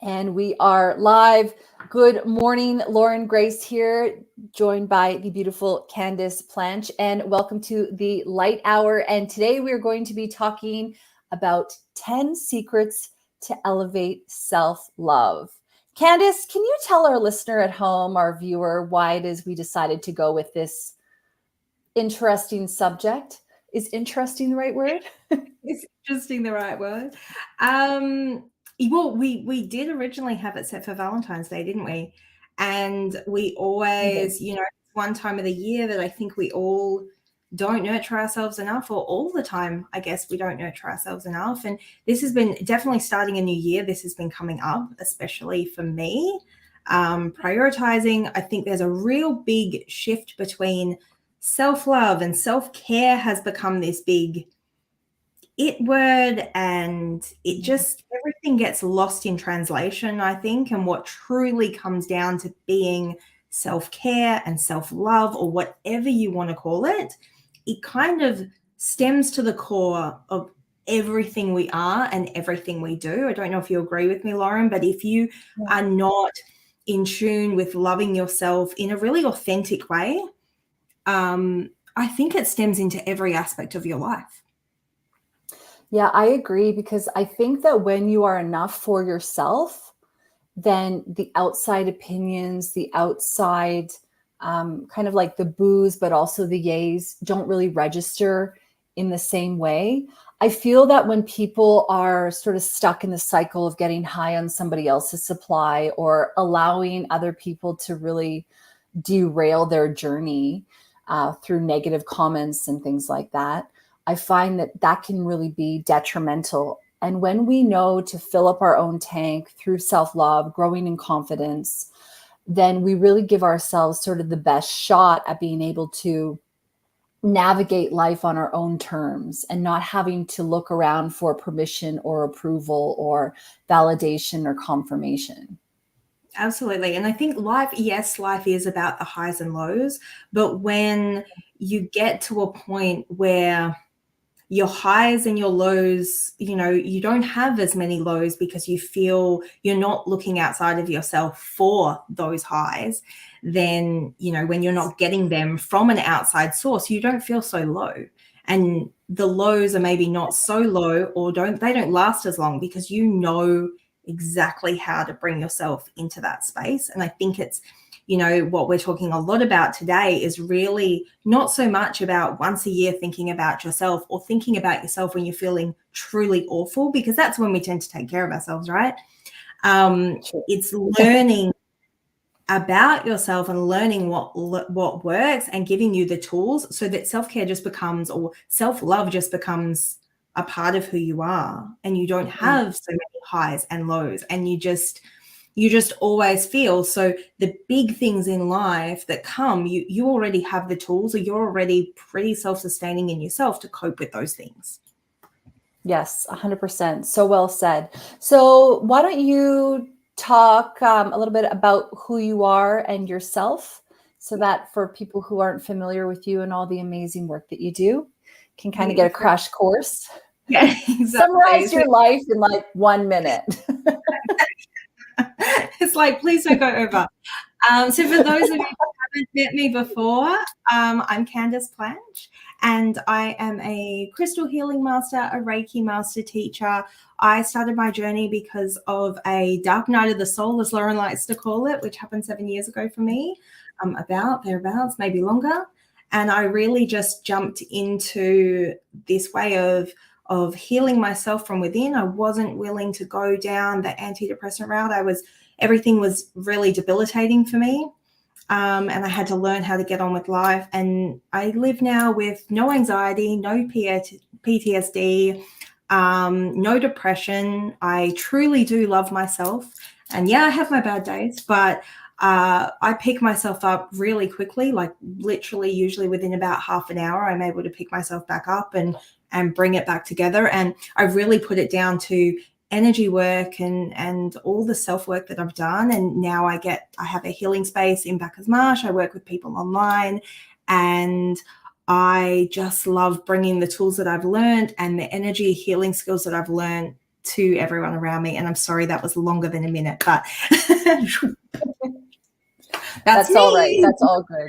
And we are live. Good morning, Lauren Grace here, joined by the beautiful Candice Planche, and welcome to the Light Hour. And today we are going to be talking about 10 secrets to elevate self-love. Candice, can you tell our listener at home, our viewer, why it is we decided to go with this interesting subject? Is interesting the right word? Is interesting the right word? Well, we did originally have it set for Valentine's Day, didn't we? And we always, it's one time of the year that I think we all don't nurture ourselves enough, or all the time, I guess we don't nurture ourselves enough. And this has been definitely starting a new year. This has been coming up, especially for me. Prioritizing, I think there's a real big shift between self-love and self-care has become this big it word, and it just everything gets lost in translation, I think. And what truly comes down to being self-care and self-love, or whatever you want to call it, it kind of stems to the core of everything we are and everything we do. I don't know if you agree with me, Lauren, but if you are not in tune with loving yourself in a really authentic way, I think it stems into every aspect of your life. Yeah, I agree, because I think that when you are enough for yourself, then the outside opinions, the outside kind of like the boos, but also the yays don't really register in the same way. I feel that when people are sort of stuck in the cycle of getting high on somebody else's supply, or allowing other people to really derail their journey through negative comments and things like that, I find that that can really be detrimental. And when we know to fill up our own tank through self-love, growing in confidence, then we really give ourselves sort of the best shot at being able to navigate life on our own terms, and not having to look around for permission or approval or validation or confirmation. Absolutely. And I think life is about the highs and lows, but when you get to a point where your highs and your lows, you don't have as many lows because you feel you're not looking outside of yourself for those highs, then, when you're not getting them from an outside source, you don't feel so low. And the lows are maybe not so low, or they don't last as long, because you know exactly how to bring yourself into that space. And I think it's, what we're talking a lot about today is really not so much about once a year thinking about yourself, or thinking about yourself when you're feeling truly awful, because that's when we tend to take care of ourselves, right? It's learning about yourself and learning what works, and giving you the tools so that self-care just becomes, or self-love just becomes, a part of who you are, and you don't have so many highs and lows, and you just always feel. So the big things in life that come, you already have the tools, or you're already pretty self-sustaining in yourself to cope with those things. Yes, 100%. So well said. So why don't you talk a little bit about who you are and yourself, so that for people who aren't familiar with you and all the amazing work that you do, can kind of get a crash course. Yeah, exactly. Summarize your life in like 1 minute. It's like, please don't go over. So for those of you who haven't met me before, I'm Candice Planche, and I am a crystal healing master, a Reiki master teacher. I started my journey because of a dark night of the soul, as Lauren likes to call it, which happened 7 years ago for me, thereabouts, maybe longer. And I really just jumped into this way of healing myself from within. I wasn't willing to go down the antidepressant route. Everything was really debilitating for me. And I had to learn how to get on with life. And I live now with no anxiety, no PTSD, no depression. I truly do love myself. And yeah, I have my bad days, but I pick myself up really quickly, like literally usually within about half an hour, I'm able to pick myself back up and bring it back together. And I really put it down to energy work and all the self-work that I've done. And now I have a healing space in Bacchus Marsh. I work with people online, and I just love bringing the tools that I've learned and the energy healing skills that I've learned to everyone around me. And I'm sorry that was longer than a minute, but That's all right. That's all good.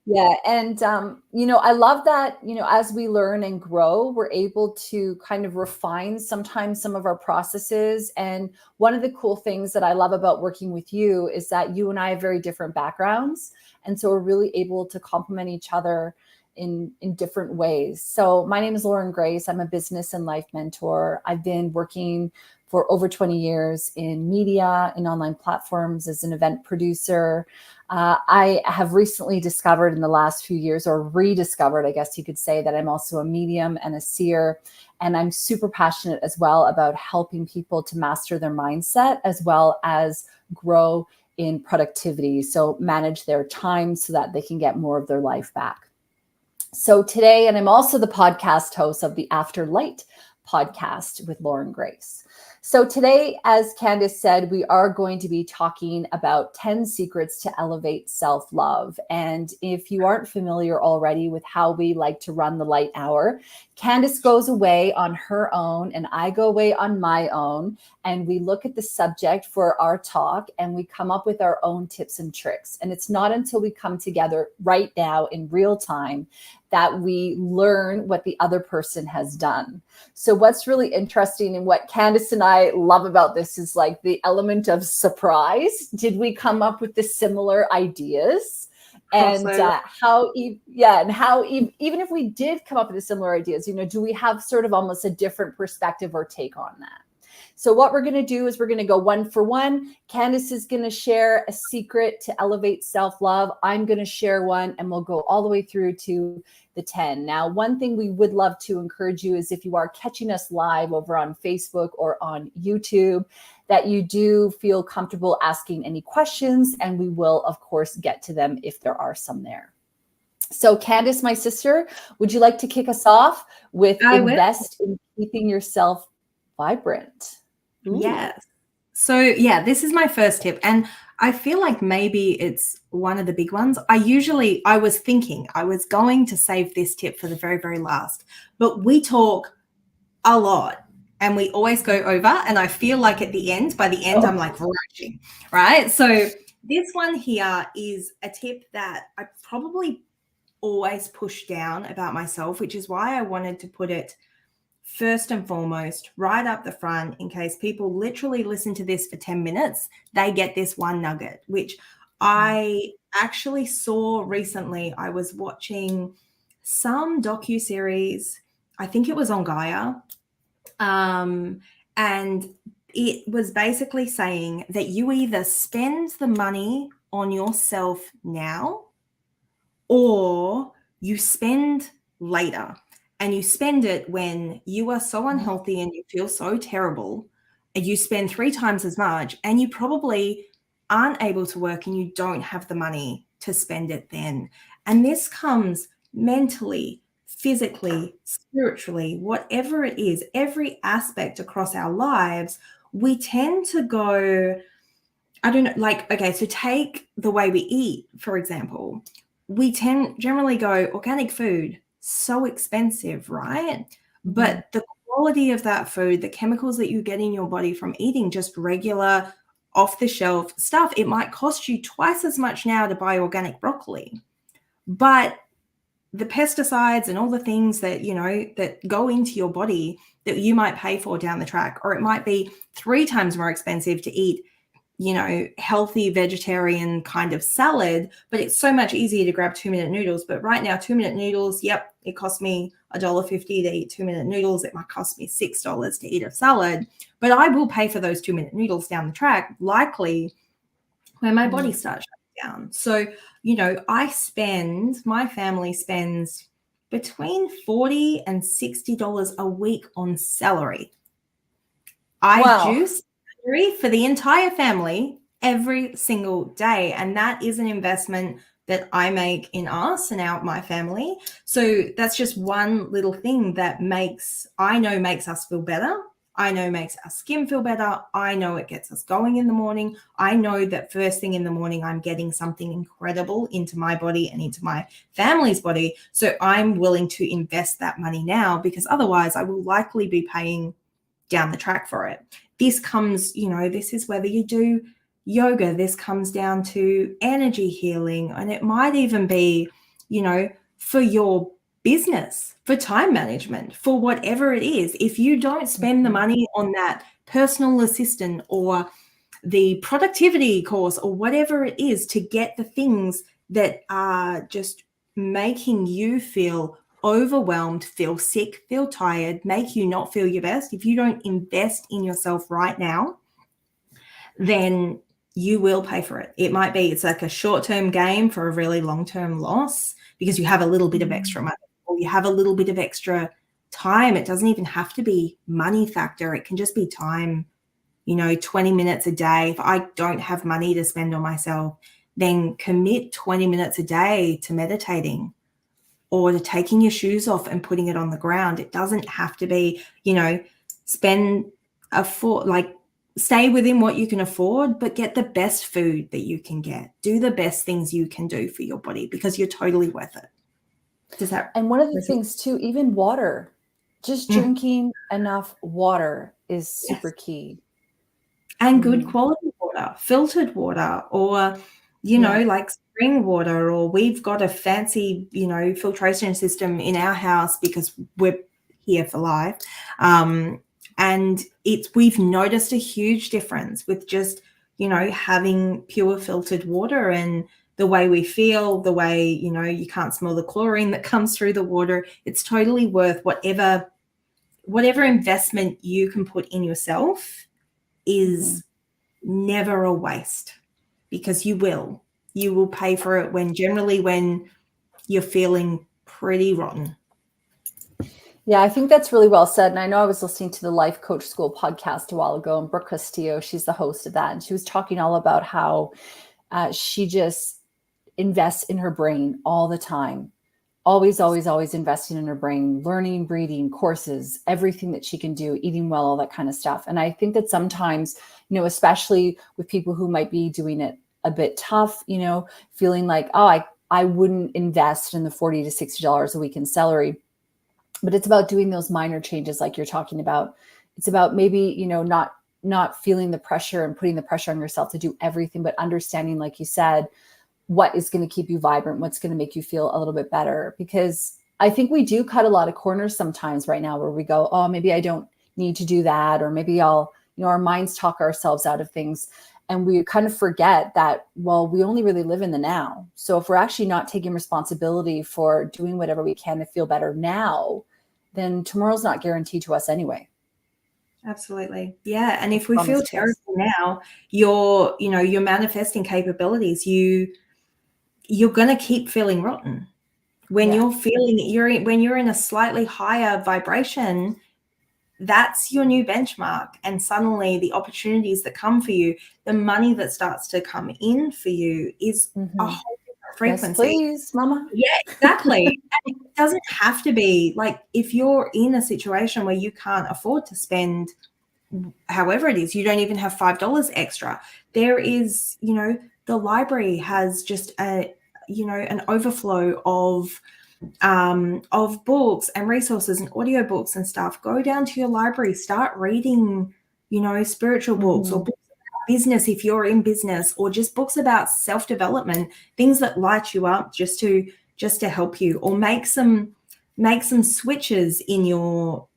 Yeah. And, I love that, as we learn and grow, we're able to kind of refine sometimes some of our processes. And one of the cool things that I love about working with you is that you and I have very different backgrounds. And so we're really able to complement each other in different ways. So my name is Lauren Grace. I'm a business and life mentor. I've been working for over 20 years in media, in online platforms, as an event producer. I have recently discovered in the last few years, or rediscovered, I guess you could say, that I'm also a medium and a seer. And I'm super passionate as well about helping people to master their mindset as well as grow in productivity. So manage their time so that they can get more of their life back. So today, and I'm also the podcast host of the Afterlight podcast with Lauren Grace. So today, as Candice said, we are going to be talking about 10 secrets to elevate self-love. And if you aren't familiar already with how we like to run the light hour, Candice goes away on her own and I go away on my own. And we look at the subject for our talk and we come up with our own tips and tricks. And it's not until we come together right now in real time that we learn what the other person has done. So what's really interesting and what Candice and I love about this is like the element of surprise. Did we come up with the similar ideas? And even if we did come up with the similar ideas, do we have sort of almost a different perspective or take on that? So what we're going to do is we're going to go one for one. Candice is going to share a secret to elevate self-love. I'm going to share one, and we'll go all the way through to the 10. Now, one thing we would love to encourage you is if you are catching us live over on Facebook or on YouTube, that you do feel comfortable asking any questions, and we will, of course, get to them if there are some there. So Candice, my sister, would you like to kick us off with invest in keeping yourself vibrant? Ooh. Yes. So yeah, this is my first tip. And I feel like maybe it's one of the big ones. I was thinking I was going to save this tip for the very, very last, but we talk a lot and we always go over. And I feel like by the end, I'm like rushing, right? So this one here is a tip that I probably always push down about myself, which is why I wanted to put it first and foremost, right up the front, in case people literally listen to this for 10 minutes, they get this one nugget, which I actually saw recently. I was watching some docuseries, I think it was on Gaia, and it was basically saying that you either spend the money on yourself now or you spend later. And you spend it when you are so unhealthy and you feel so terrible, and you spend 3 times as much, and you probably aren't able to work and you don't have the money to spend it then. And this comes mentally, physically, spiritually, whatever it is, every aspect across our lives, we tend to go, I don't know, like, okay, so take the way we eat, for example. We generally go organic food, so expensive, right? But the quality of that food, the chemicals that you get in your body from eating just regular off-the-shelf stuff, it might cost you twice as much now to buy organic broccoli. But the pesticides and all the things that, that go into your body that you might pay for down the track, or it might be 3 times more expensive to eat healthy vegetarian kind of salad, but it's so much easier to grab 2-minute noodles. But right now, 2-minute noodles, yep, it cost me $1.50 to eat 2-minute noodles. It might cost me $6 to eat a salad, but I will pay for those 2-minute noodles down the track, likely when my body starts shutting down. So, my family spends between $40 and $60 a week on celery. I juice for the entire family every single day, and that is an investment that I make in us and my family. So that's just one little thing that I know makes us feel better. I know makes our skin feel better. I know it gets us going in the morning. I know that first thing in the morning, I'm getting something incredible into my body and into my family's body. So I'm willing to invest that money now, because otherwise I will likely be paying down the track for it. This comes, this is whether you do yoga, this comes down to energy healing, and it might even be, for your business, for time management, for whatever it is. If you don't spend the money on that personal assistant or the productivity course or whatever it is to get the things that are just making you feel overwhelmed, feel sick, feel tired, make you not feel your best, if you don't invest in yourself right now, then you will pay for it. It might be, it's like a short-term gain for a really long-term loss because you have a little bit of extra money or you have a little bit of extra time. It doesn't even have to be money factor. It can just be time, 20 minutes a day. If I don't have money to spend on myself, then commit 20 minutes a day to meditating or to taking your shoes off and putting it on the ground. It doesn't have to be, stay within what you can afford, but get the best food that you can get. Do the best things you can do for your body because you're totally worth it. And one of the things too, even water, just drinking enough water is super key. And good quality water, filtered water, or, like spring water, or we've got a fancy, filtration system in our house because we're here for life. And we've noticed a huge difference with just, having pure filtered water and the way we feel, the way, you can't smell the chlorine that comes through the water. It's totally worth whatever investment you can put in yourself is never a waste, because you will pay for it when you're feeling pretty rotten. Yeah, I think that's really well said. And I know I was listening to the Life Coach School podcast a while ago, and Brooke Castillo, she's the host of that. And she was talking all about how she just invests in her brain all the time. Always, always, always investing in her brain, learning, reading, courses, everything that she can do, eating well, all that kind of stuff. And I think that sometimes, especially with people who might be doing it a bit tough, feeling like, oh, I wouldn't invest in the $40 to $60 a week in celery. But it's about doing those minor changes like you're talking about. It's about maybe, not feeling the pressure and putting the pressure on yourself to do everything, but understanding, like you said, what is going to keep you vibrant, what's going to make you feel a little bit better. Because I think we do cut a lot of corners sometimes right now where we go, oh, maybe I don't need to do that. Or maybe our minds talk ourselves out of things. And we kind of forget that, well, we only really live in the now. So if we're actually not taking responsibility for doing whatever we can to feel better now, then tomorrow's not guaranteed to us anyway. Absolutely. Yeah. And if we feel terrible now, your manifesting capabilities, you're going to keep feeling rotten. When you're in a slightly higher vibration, that's your new benchmark. And suddenly the opportunities that come for you, the money that starts to come in for you is a whole different frequency. Yes, please, mama. Yeah, exactly. And it doesn't have to be like, if you're in a situation where you can't afford to spend however it is, you don't even have $5 extra. There is, the library has just an overflow of books and resources and audiobooks and stuff. Go down to your library, start reading, spiritual books or books about business if you're in business, or just books about self-development, things that light you up just to help you, or make some switches in your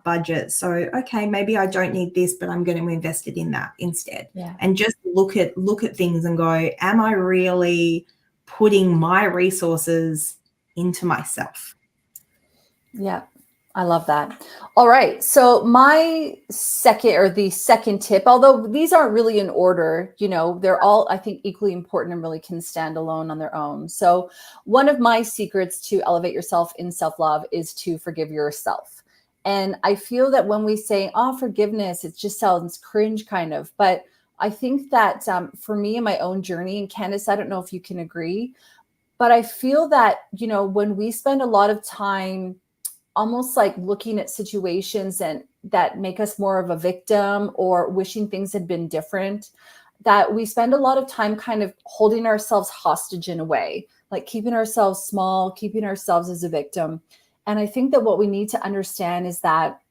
budget. So, okay, maybe I don't need this, but I'm going to invest it in that instead. Yeah. And just look at things and go, am I really putting my resources into myself? Yeah, I love that. All right. So the second tip, although these aren't really in order, they're all, I think, equally important and really can stand alone on their own. So one of my secrets to elevate yourself in self-love is to forgive yourself. And I feel that when we say, oh, forgiveness, it just sounds cringe kind of, but I think that for me in my own journey, and Candice, I don't know if you can agree, but I feel that, when we spend a lot of time almost like looking at situations and that make us more of a victim or wishing things had been different, that we spend a lot of time kind of holding ourselves hostage in a way, like keeping ourselves small, keeping ourselves as a victim. And I think that what we need to understand is that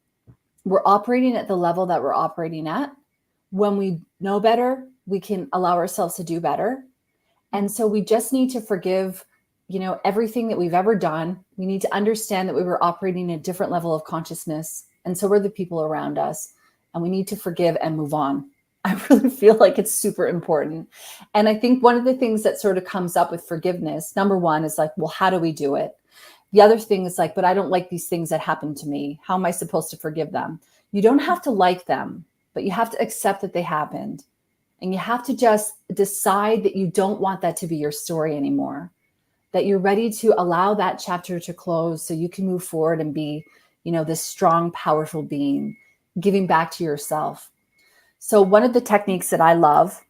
we're operating at the level that we're operating at. When we know better, we can allow ourselves to do better. And so we just need to forgive, everything that we've ever done. We need to understand that we were operating at a different level of consciousness. And so were the people around us. And we need to forgive and move on. I really feel like it's super important. And I think one of the things that sort of comes up with forgiveness, number one, is like, well, how do we do it? The other thing is like, but I don't like these things that happened to me. How am I supposed to forgive them? You don't have to like them, but you have to accept that they happened. And you have to just decide that you don't want that to be your story anymore, that you're ready to allow that chapter to close so you can move forward and be, this strong, powerful being, giving back to yourself. So one of the techniques that I love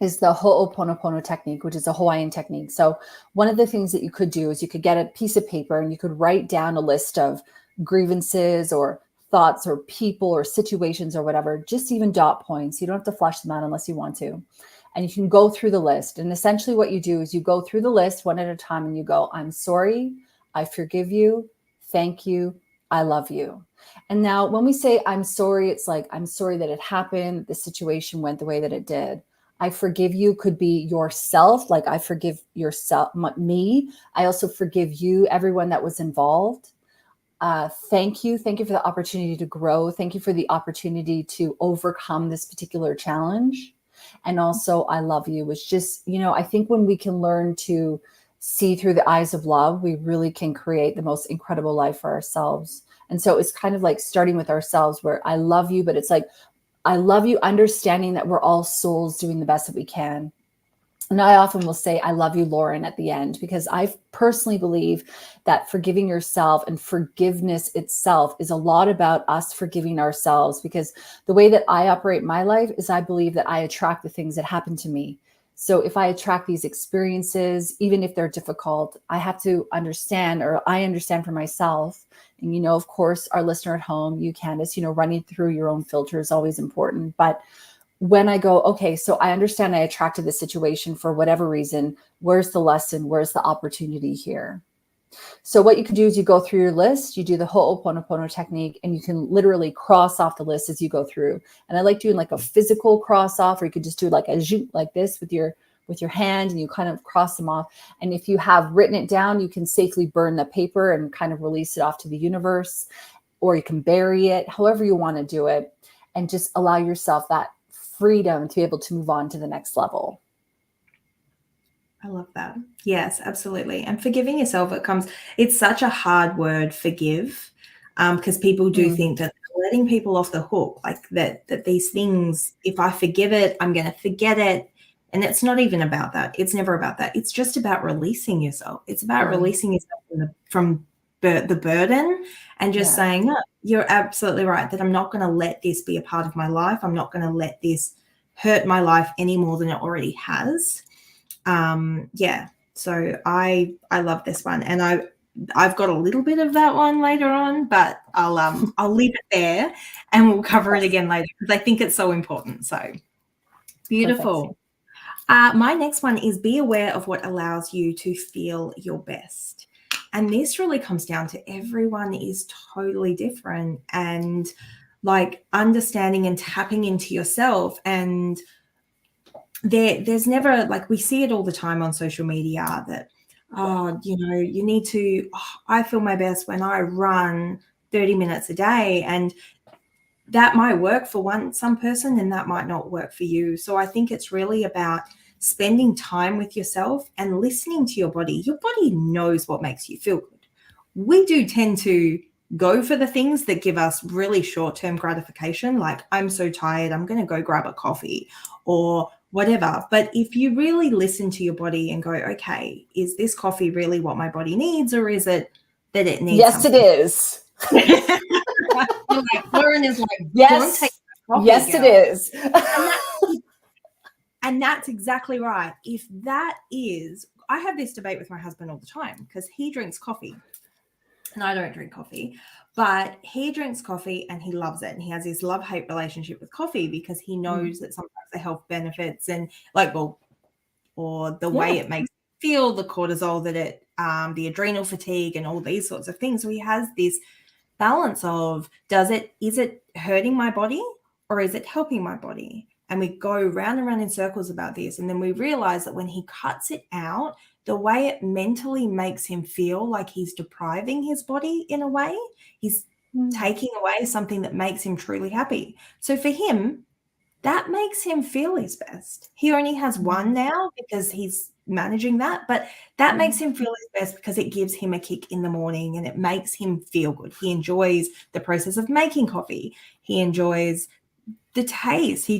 is the Ho'oponopono technique, which is a Hawaiian technique. So one of the things that you could do is you could get a piece of paper and you could write down a list of grievances or thoughts or people or situations or whatever, just even dot points. You don't have to flush them out unless you want to. And you can go through the list. And essentially what you do is you go through the list one at a time and you go, I'm sorry, I forgive you, thank you, I love you. And now when we say I'm sorry, it's like, I'm sorry that it happened, the situation went the way that it did. I forgive you could be yourself, like I forgive yourself, me. I also forgive you, everyone that was involved. Thank you. Thank you for the opportunity to grow. Thank you for the opportunity to overcome this particular challenge. And also, I love you, which just, I think when we can learn to see through the eyes of love, we really can create the most incredible life for ourselves. And so it's kind of like starting with ourselves where I love you, but it's like, I love you, understanding that we're all souls doing the best that we can. And I often will say, I love you, Lauren, at the end, because I personally believe that forgiving yourself and forgiveness itself is a lot about us forgiving ourselves. Because the way that I operate my life is I believe that I attract the things that happen to me. So if I attract these experiences, even if they're difficult, I have to understand, or I understand for myself. And, of course, our listener at home, you, Candice, running through your own filter is always important. But when I go, okay, so I understand I attracted this situation for whatever reason, where's the lesson? Where's the opportunity here? So what you can do is you go through your list, you do the Ho'oponopono technique, and you can literally cross off the list as you go through. And I like doing like a physical cross off, or you could just do like a zoom like this with your hand, and you kind of cross them off. And if you have written it down, you can safely burn the paper and kind of release it off to the universe, or you can bury it, however you want to do it, and just allow yourself that freedom to be able to move on to the next level. I love that. Yes, absolutely. And forgiving yourself, it's such a hard word, forgive, because people do think that letting people off the hook, like that these things, if I forgive it, I'm going to forget it. And it's not even about that. It's never about that. It's just about releasing yourself. It's about releasing yourself from the burden and just saying, no, you're absolutely right, that I'm not going to let this be a part of my life. I'm not going to let this hurt my life any more than it already has. So I love this one, and I've got a little bit of that one later on, but I'll leave it there and we'll cover it again later because I think it's so important. So beautiful. My next one is be aware of what allows you to feel your best. And this really comes down to everyone is totally different, and like understanding and tapping into yourself. And there's never, like, we see it all the time on social media that, you need to, I feel my best when I run 30 minutes a day. And that might work for some person and that might not work for you. So I think it's really about spending time with yourself and listening to your body. Your body knows what makes you feel good. We do tend to go for the things that give us really short-term gratification, like I'm so tired, I'm going to go grab a coffee or whatever. But if you really listen to your body and go, okay, is this coffee really what my body needs, or is it that it needs Yes, something? it is. Like, Lauren is like, yes, don't take coffee, yes, girl. It is. And that's exactly right. If that is, I have this debate with my husband all the time because he drinks coffee and I don't drink coffee, but he drinks coffee and he loves it. And he has this love-hate relationship with coffee because he knows that sometimes the health benefits and or the way it makes him feel, the cortisol that the adrenal fatigue and all these sorts of things. So he has this balance of is it hurting my body or is it helping my body? And we go round and round in circles about this. And then we realize that when he cuts it out, the way it mentally makes him feel like he's depriving his body in a way, he's taking away something that makes him truly happy. So for him, that makes him feel his best. He only has one now because he's managing that, but that makes him feel his best because it gives him a kick in the morning and it makes him feel good. He enjoys the process of making coffee. He enjoys the taste. He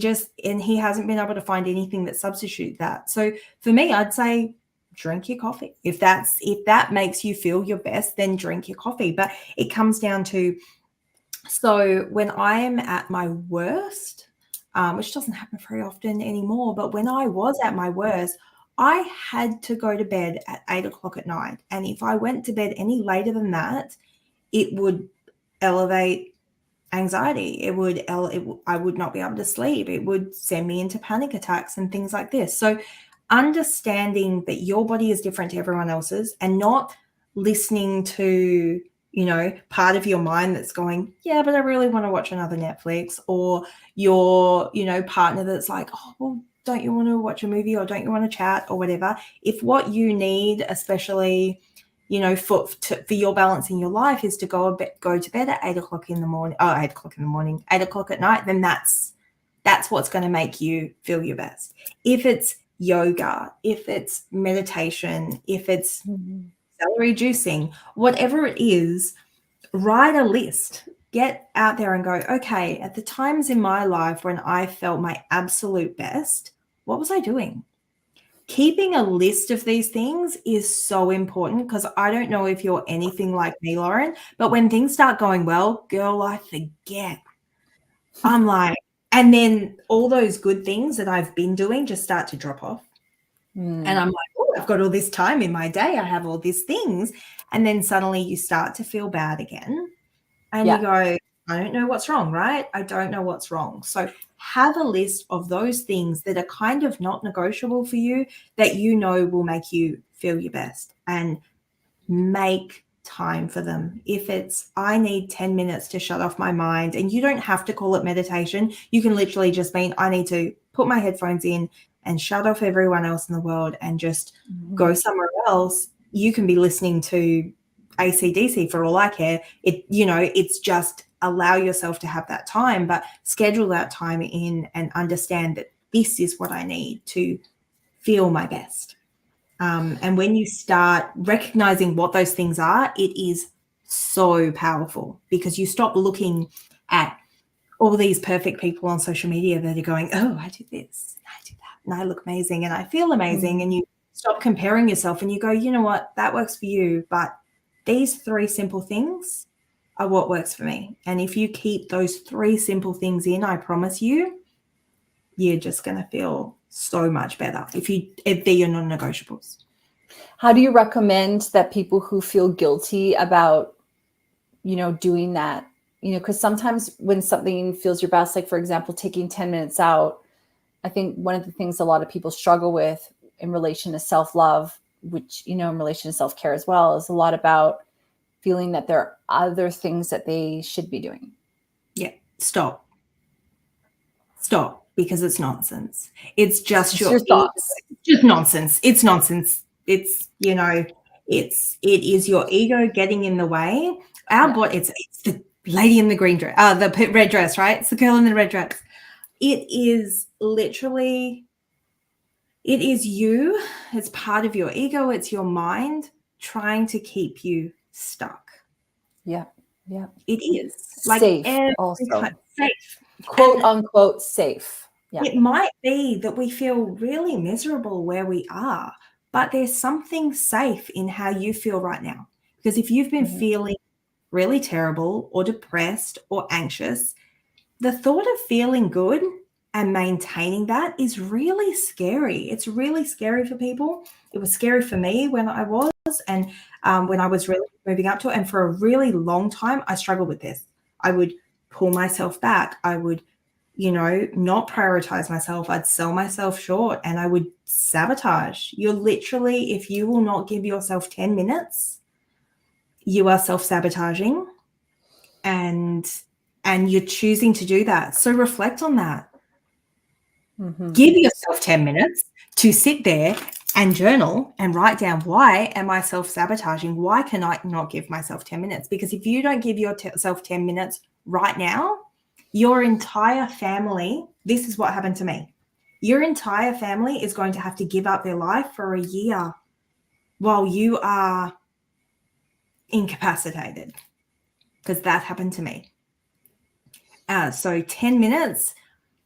hasn't been able to find anything that substitute that. So for me, I'd say drink your coffee. If that makes you feel your best, then drink your coffee. But it comes down to, so when I am at my worst, which doesn't happen very often anymore, but when I was at my worst, I had to go to bed at 8 o'clock at night. And if I went to bed any later than that, it would elevate anxiety. I would not be able to sleep. It would send me into panic attacks and things like this. So understanding that your body is different to everyone else's and not listening to, part of your mind that's going, yeah, but I really want to watch another Netflix, or your, partner that's like, oh, well, don't you want to watch a movie or don't you want to chat or whatever? If what you need, especially, for your balance in your life is to go to bed at 8 o'clock in the morning, 8 o'clock in the morning, 8 o'clock at night, then that's what's going to make you feel your best. If it's yoga, if it's meditation, if it's celery juicing, whatever it is, write a list. Get out there and go, okay, at the times in my life when I felt my absolute best, what was I doing? Keeping a list of these things is so important, because I don't know if you're anything like me, Lauren, but when things start going well, girl, I forget. I'm like, and then all those good things that I've been doing just start to drop off. And I'm like, oh, I've got all this time in my day. I have all these things. And then suddenly you start to feel bad again. And you go, I don't know what's wrong, right? I don't know what's wrong. So have a list of those things that are kind of not negotiable for you, that will make you feel your best, and make time for them. If it's, I need 10 minutes to shut off my mind, and you don't have to call it meditation. You can literally just mean, I need to put my headphones in and shut off everyone else in the world and just go somewhere else. You can be listening to AC/DC for all I care. It's just allow yourself to have that time, but schedule that time in and understand that this is what I need to feel my best. And when you start recognizing what those things are, it is so powerful, because you stop looking at all these perfect people on social media that are going, oh, I do this, and I do that, and I look amazing, and I feel amazing. And you stop comparing yourself and you go, you know what, that works for you, but these 3 simple things are what works for me. And if you keep those 3 simple things in, I promise you, you're just going to feel so much better if they're your non-negotiables. How do you recommend that people who feel guilty about, doing that, because sometimes when something feels your best, like for example, taking 10 minutes out, I think one of the things a lot of people struggle with in relation to self-love, which, in relation to self-care as well, is a lot about feeling that there are other things that they should be doing. Yeah. Stop, because it's nonsense. It's just your thoughts. It's just nonsense. It's nonsense. It's, it is your ego getting in the way. Our body, it's the lady in the green dress, the red dress, right? It's the girl in the red dress. It is literally, it is you. It's part of your ego. It's your mind trying to keep you stuck. Yeah. It is. Like safe also. Safe. Quote unquote safe. Yeah. It might be that we feel really miserable where we are, but there's something safe in how you feel right now. Because if you've been feeling really terrible or depressed or anxious, the thought of feeling good and maintaining that is really scary. It's really scary for people. It was scary for me when I was, and when I was really moving up to it. And for a really long time, I struggled with this. I would pull myself back. I would, not prioritize myself. I'd sell myself short and I would sabotage. You're literally, if you will not give yourself 10 minutes, you are self-sabotaging. and you're choosing to do that. So reflect on that. Mm-hmm. Give yourself 10 minutes to sit there and journal and write down, why am I self-sabotaging? Why can I not give myself 10 minutes? Because if you don't give yourself 10 minutes right now, your entire family, this is what happened to me. Your entire family is going to have to give up their life for a year while you are incapacitated, because that happened to me. So 10 minutes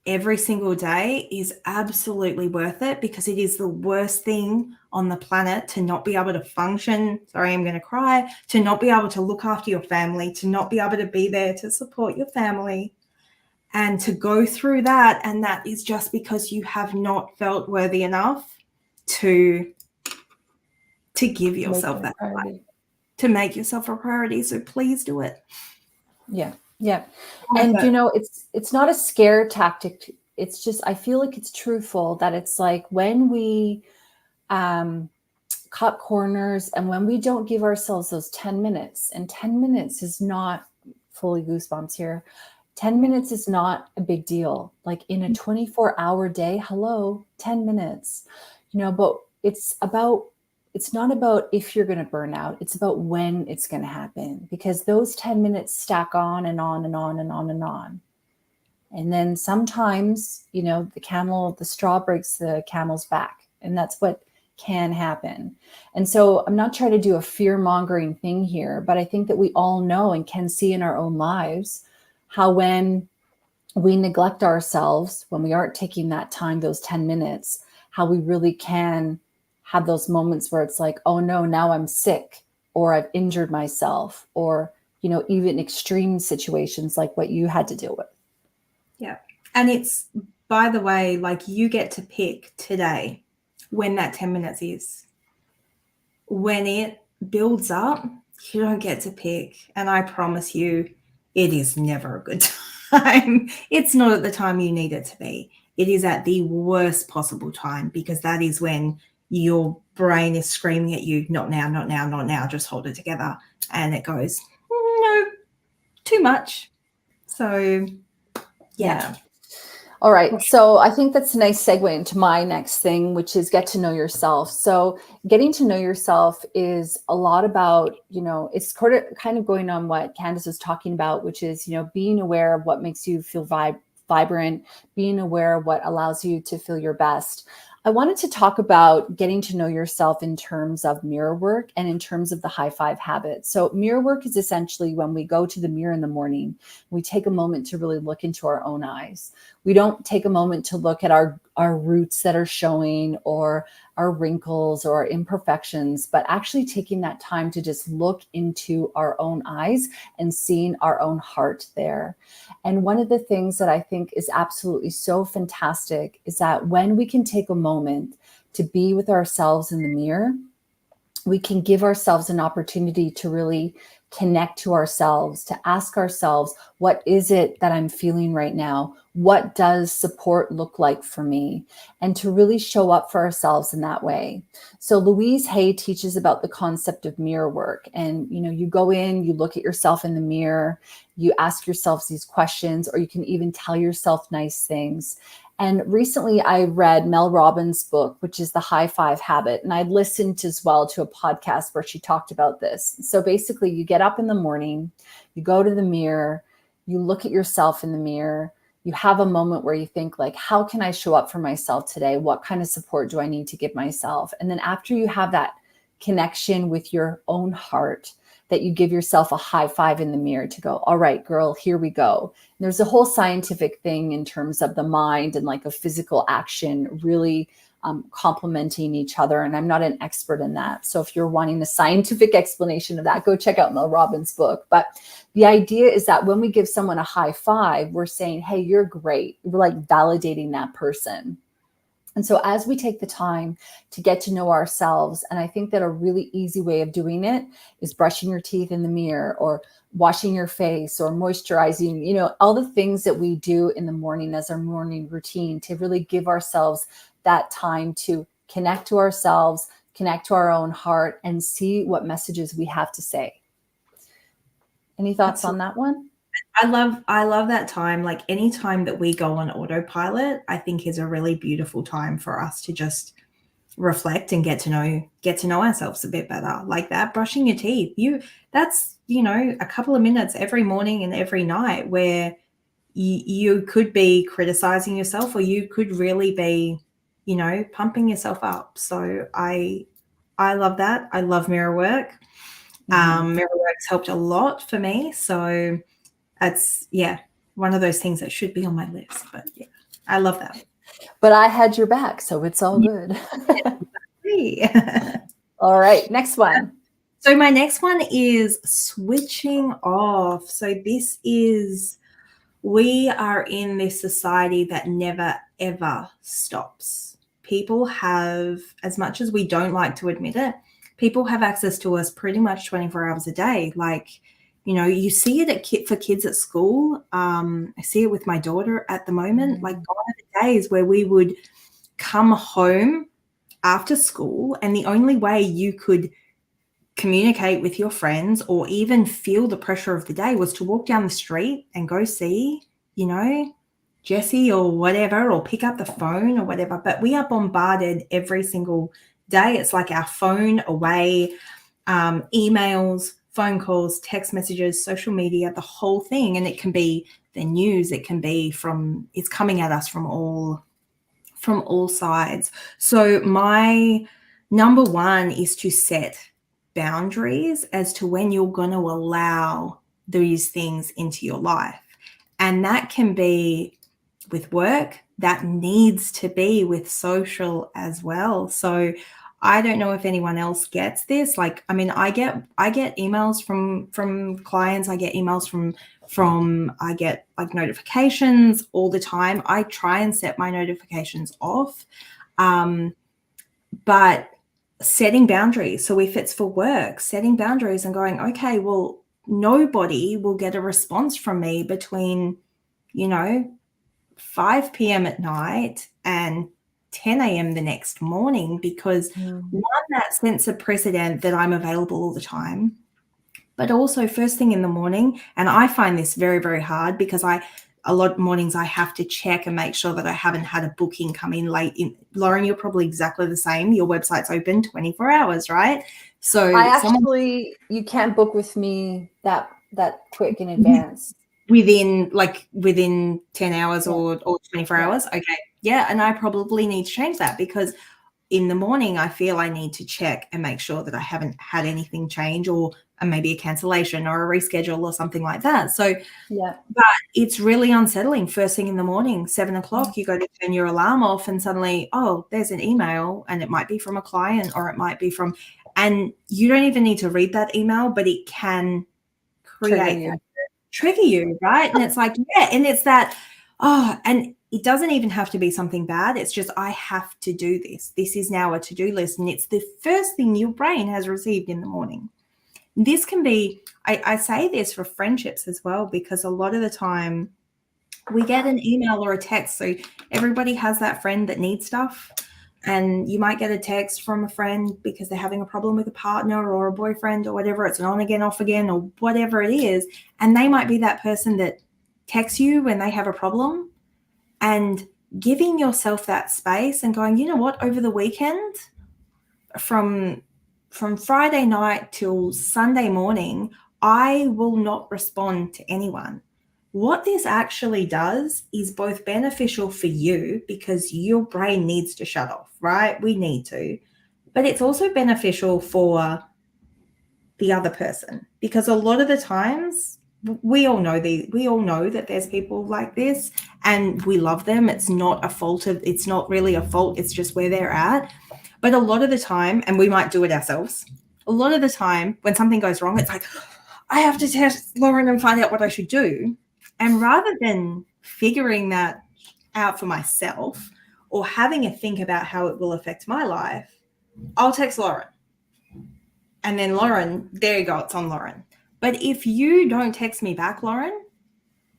every single day is absolutely worth it, because it is the worst thing on the planet to not be able to function. Sorry, I'm going to cry. To not be able to look after your family, to not be able to be there to support your family, and to go through that. And that is just because you have not felt worthy enough to give yourself that time, to make yourself a priority. So please do it. Yeah. Yeah. And it's not a scare tactic. It's just, I feel like it's truthful that it's like when we cut corners and when we don't give ourselves those 10 minutes, and 10 minutes is not, fully goosebumps here, 10 minutes is not a big deal. Like in a 24-hour day, hello, 10 minutes, but it's not about if you're going to burn out. It's about when it's going to happen, because those 10 minutes stack on and on and on and on and on. And then sometimes, the straw breaks the camel's back, and that's what can happen. And so I'm not trying to do a fear-mongering thing here, but I think that we all know and can see in our own lives how when we neglect ourselves, when we aren't taking that time, those 10 minutes, how we really can have those moments where it's like, oh no, now I'm sick, or I've injured myself, or, even extreme situations like what you had to deal with. Yeah. And it's, by the way, like, you get to pick today when that 10 minutes is. When it builds up, you don't get to pick. And I promise you, it is never a good time. It's not at the time you need it to be. It is at the worst possible time, because that is when your brain is screaming at you, not now, not now, not now, just hold it together. And it goes, no, too much. So, yeah. All right. So I think that's a nice segue into my next thing, which is get to know yourself. So getting to know yourself is a lot about, it's kind of going on what Candice was talking about, which is, being aware of what makes you feel vibrant, being aware of what allows you to feel your best. I wanted to talk about getting to know yourself in terms of mirror work and in terms of the high five habit. So mirror work is essentially when we go to the mirror in the morning, we take a moment to really look into our own eyes. We don't take a moment to look at our roots that are showing, or our wrinkles or our imperfections, but actually taking that time to just look into our own eyes and seeing our own heart there. And one of the things that I think is absolutely so fantastic is that when we can take a moment to be with ourselves in the mirror, we can give ourselves an opportunity to really connect to ourselves, to ask ourselves, what is it that I'm feeling right now? What does support look like for me? And to really show up for ourselves in that way. So Louise Hay teaches about the concept of mirror work. And, you go in, you look at yourself in the mirror, you ask yourself these questions, or you can even tell yourself nice things. And recently I read Mel Robbins' book, which is The High Five Habit. And I listened as well to a podcast where she talked about this. So basically you get up in the morning, you go to the mirror, you look at yourself in the mirror, you have a moment where you think like, how can I show up for myself today? What kind of support do I need to give myself? And then after you have that connection with your own heart, that you give yourself a high five in the mirror to go, all right, girl, here we go. And there's a whole scientific thing in terms of the mind and like a physical action really complementing each other. And I'm not an expert in that. So if you're wanting a scientific explanation of that, go check out Mel Robbins' book. But the idea is that when we give someone a high five, we're saying, hey, you're great. We're like validating that person. And so as we take the time to get to know ourselves, and I think that a really easy way of doing it is brushing your teeth in the mirror, or washing your face, or moisturizing, all the things that we do in the morning as our morning routine to really give ourselves that time to connect to ourselves, connect to our own heart, and see what messages we have to say. Any thoughts on that one? I love that time. Like any time that we go on autopilot, I think is a really beautiful time for us to just reflect and get to know ourselves a bit better. Like that brushing your teeth. That's a couple of minutes every morning and every night where you could be criticizing yourself, or you could really be, pumping yourself up. So I love that. I love mirror work. Mirror work's helped a lot for me. So that's, one of those things that should be on my list. But yeah, I love that. But I had your back, so it's all good. All right, next one. So my next one is switching off. So we are in this society that never, ever stops. People have, as much as we don't like to admit it, people have access to us pretty much 24 hours a day. Like, you see it for kids at school. I see it with my daughter at the moment. Like, gone are the days where we would come home after school and the only way you could communicate with your friends or even feel the pressure of the day was to walk down the street and go see, Jessie or whatever, or pick up the phone or whatever. But we are bombarded every single day. It's like our phone away, emails, phone calls, text messages, social media, the whole thing. And it can be the news. It can be it's coming at us from all sides. So my number one is to set boundaries as to when you're going to allow these things into your life. And that can be with work, that needs to be with social as well. So I don't know if anyone else gets this. Like, I mean, I get emails from clients. I get emails I get like notifications all the time. I try and set my notifications off. But setting boundaries. So if it's for work, setting boundaries and going, okay, well, nobody will get a response from me between, 5 p.m. at night and 10 a.m. the next morning, because one, that sets a precedent that I'm available all the time, but also first thing in the morning. And I find this very, very hard because a lot of mornings I have to check and make sure that I haven't had a booking come in late. Lauren, you're probably exactly the same. Your website's open 24 hours, right? So you can't book with me that quick in advance. Within 10 hours or 24 hours. Okay. Yeah. And I probably need to change that, because in the morning I feel I need to check and make sure that I haven't had anything change, or maybe a cancellation or a reschedule or something like that. So but it's really unsettling. First thing in the morning, 7 o'clock, you go to turn your alarm off and suddenly, there's an email, and it might be from a client, or it might be and you don't even need to read that email, but it can trigger you, right? And it's like, and it's that, and it doesn't even have to be something bad. It's just, I have to do this. This is now a to-do list, and it's the first thing your brain has received in the morning. This can be, I say this for friendships as well, because a lot of the time we get an email or a text. So everybody has that friend that needs stuff. And you might get a text from a friend because they're having a problem with a partner or a boyfriend or whatever. It's an on again, off again, or whatever it is. And they might be that person that texts you when they have a problem, and giving yourself that space and going, you know what, over the weekend, from Friday night till Sunday morning, I will not respond to anyone. What this actually does is both beneficial for you, because your brain needs to shut off, right? We need to. But it's also beneficial for the other person, because a lot of the times we all know that there's people like this, and we love them. It's not really a fault. It's just where they're at. But a lot of the time, and we might do it ourselves, a lot of the time when something goes wrong, it's like, I have to test Lauren and find out what I should do. And rather than figuring that out for myself or having a think about how it will affect my life, I'll text Lauren. And then Lauren, there you go, it's on Lauren. But if you don't text me back, Lauren,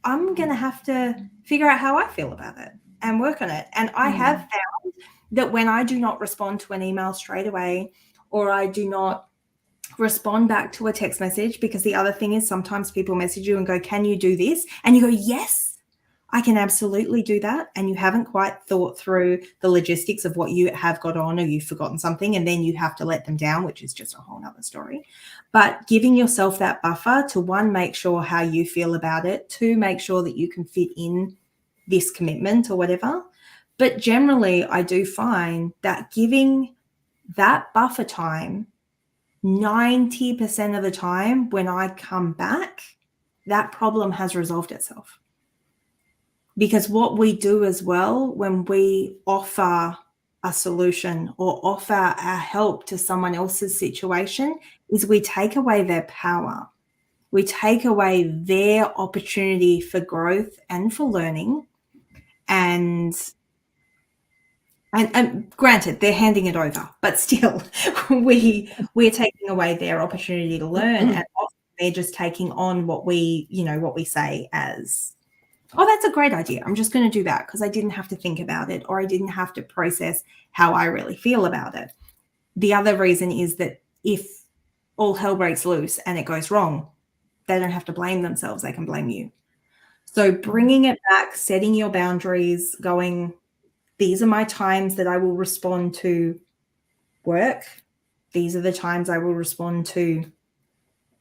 I'm going to have to figure out how I feel about it and work on it. And I have found that when I do not respond to an email straight away, or I do not respond back to a text message, because the other thing is sometimes people message you and go, can you do this? And you go, yes, I can absolutely do that. And you haven't quite thought through the logistics of what you have got on, or you've forgotten something, and then you have to let them down, which is just a whole nother story. But giving yourself that buffer to, one, make sure how you feel about it, two, make sure that you can fit in this commitment or whatever. But generally, I do find that giving that buffer time, 90% of the time when I come back, that problem has resolved itself. Because what we do as well when we offer a solution or offer our help to someone else's situation is we take away their power. We take away their opportunity for growth and for learning. And granted, they're handing it over, but still, we're taking away their opportunity to learn, and often they're just taking on what we say as, oh, that's a great idea, I'm just going to do that because I didn't have to think about it, or I didn't have to process how I really feel about it. The other reason is that if all hell breaks loose and it goes wrong, they don't have to blame themselves, they can blame you. So bringing it back, setting your boundaries, going, these are my times that I will respond to work. These are the times I will respond to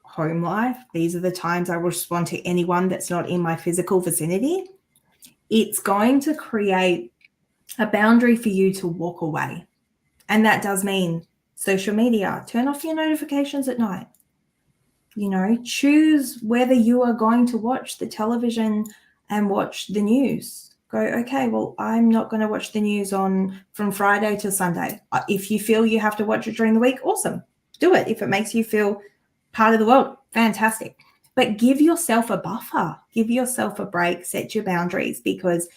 home life. These are the times I will respond to anyone that's not in my physical vicinity. It's going to create a boundary for you to walk away. And that does mean social media. Turn off your notifications at night. Choose whether you are going to watch the television and watch the news. Go, okay, well, I'm not going to watch the news from Friday to Sunday. If you feel you have to watch it during the week, awesome. Do it. If it makes you feel part of the world, fantastic. But give yourself a buffer. Give yourself a break. Set your boundaries, because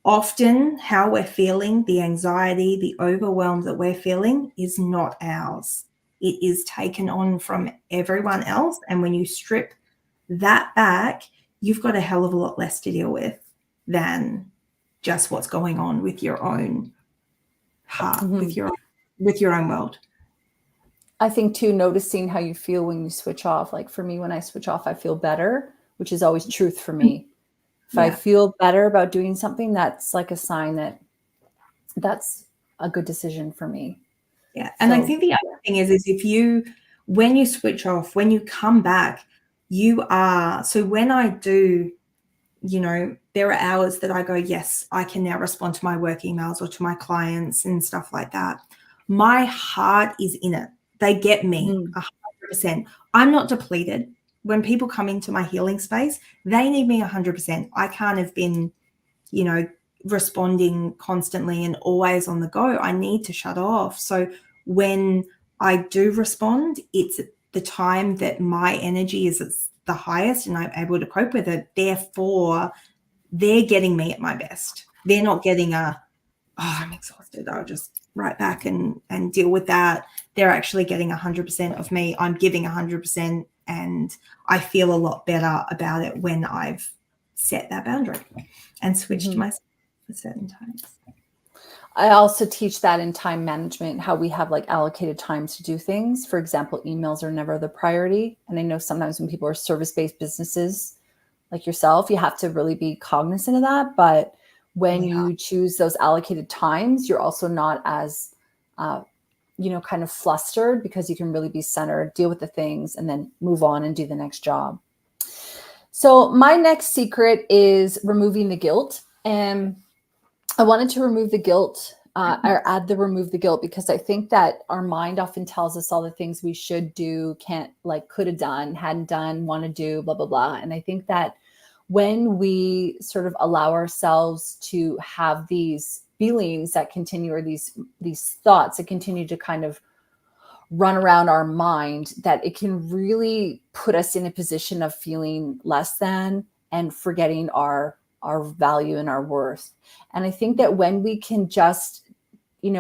often how we're feeling, the anxiety, the overwhelm that we're feeling is not ours. It is taken on from everyone else. And when you strip that back, you've got a hell of a lot less to deal with than just what's going on with your own heart, with your own world. I think too, noticing how you feel when you switch off. Like for me, when I switch off, I feel better, which is always truth for me. If I feel better about doing something, that's like a sign that that's a good decision for me. Yeah. And I think the other thing is when you switch off, when you come back, so when I do, there are hours that I go, yes, I can now respond to my work emails or to my clients and stuff like that. My heart is in it. They get me 100%. I'm not depleted. When people come into my healing space, they need me 100%. I can't have been, responding constantly and always on the go. I need to shut off. So when I do respond, it's the time that my energy is at the highest and I'm able to cope with it. Therefore, they're getting me at my best. They're not getting I'm exhausted, I'll just right back and deal with that. They're actually getting 100% of me. I'm giving 100%, and I feel a lot better about it when I've set that boundary and switched myself for certain times. I also teach that in time management, how we have like allocated times to do things. For example, emails are never the priority. And I know sometimes when people are service-based businesses like yourself, you have to really be cognizant of that. But when you choose those allocated times, you're also not as, kind of flustered, because you can really be centered, deal with the things, and then move on and do the next job. So my next secret is removing the guilt. And I wanted to remove the guilt or add the remove the guilt, because I think that our mind often tells us all the things we should do, could have done, hadn't done, want to do, blah, blah, blah. And I think that when we sort of allow ourselves to have these feelings that continue, or these thoughts that continue to kind of run around our mind, that it can really put us in a position of feeling less than and forgetting our value and our worth. And I think that when we can just,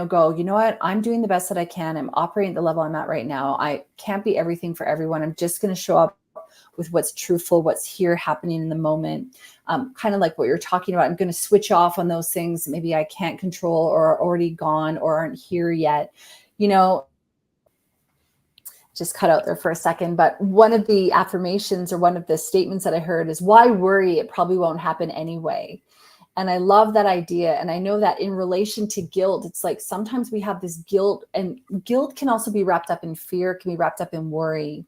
go, you know what, I'm doing the best that I can. I'm operating at the level I'm at right now. I can't be everything for everyone. I'm just going to show up with what's truthful, what's here happening in the moment. Kind of like what you're talking about. I'm going to switch off on those things maybe I can't control, or are already gone, or aren't here yet. just cut out there for a second, but one of the affirmations or one of the statements that I heard is, why worry? It probably won't happen anyway. And I love that idea. And I know that in relation to guilt, it's like sometimes we have this guilt, and guilt can also be wrapped up in fear, can be wrapped up in worry.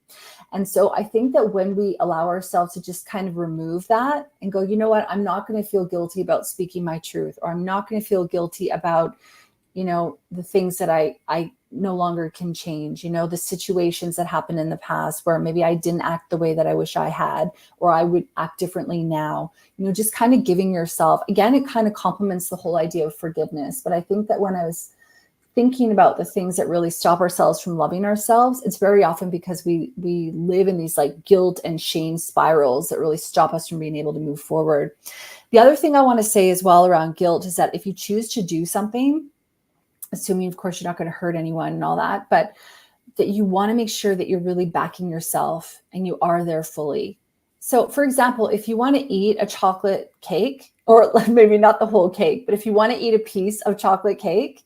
And so I think that when we allow ourselves to just kind of remove that and go, you know what, I'm not going to feel guilty about speaking my truth, or I'm not going to feel guilty about, you know, the things that I no longer can change, you know, the situations that happened in the past where maybe I didn't act the way that I wish I had, or I would act differently now, you know, just kind of giving yourself, again, it kind of complements the whole idea of forgiveness. But I think that when I was thinking about the things that really stop ourselves from loving ourselves, it's very often because we live in these like guilt and shame spirals that really stop us from being able to move forward. The other thing I want to say as well around guilt is that if you choose to do something, assuming, of course, you're not going to hurt anyone and all that, but that you want to make sure that you're really backing yourself and you are there fully. So, for example, if you want to eat a chocolate cake, or maybe not the whole cake, but if you want to eat a piece of chocolate cake,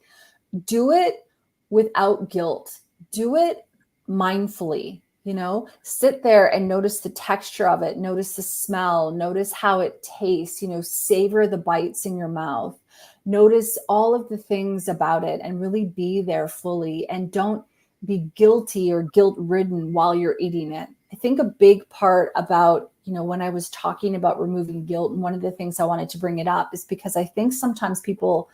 do it without guilt. Do it mindfully, you know, sit there and notice the texture of it, notice the smell, notice how it tastes, you know, savor the bites in your mouth. Notice all of the things about it and really be there fully, and don't be guilty or guilt-ridden while you're eating it. I think a big part about, you know, when I was talking about removing guilt, and one of the things I wanted to bring it up is because I think sometimes people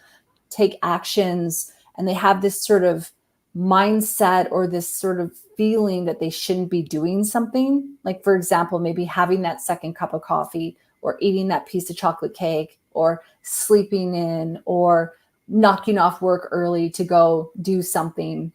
take actions and they have this sort of mindset or this sort of feeling that they shouldn't be doing something. Like, for example, maybe having that second cup of coffee, or eating that piece of chocolate cake, or sleeping in, or knocking off work early to go do something.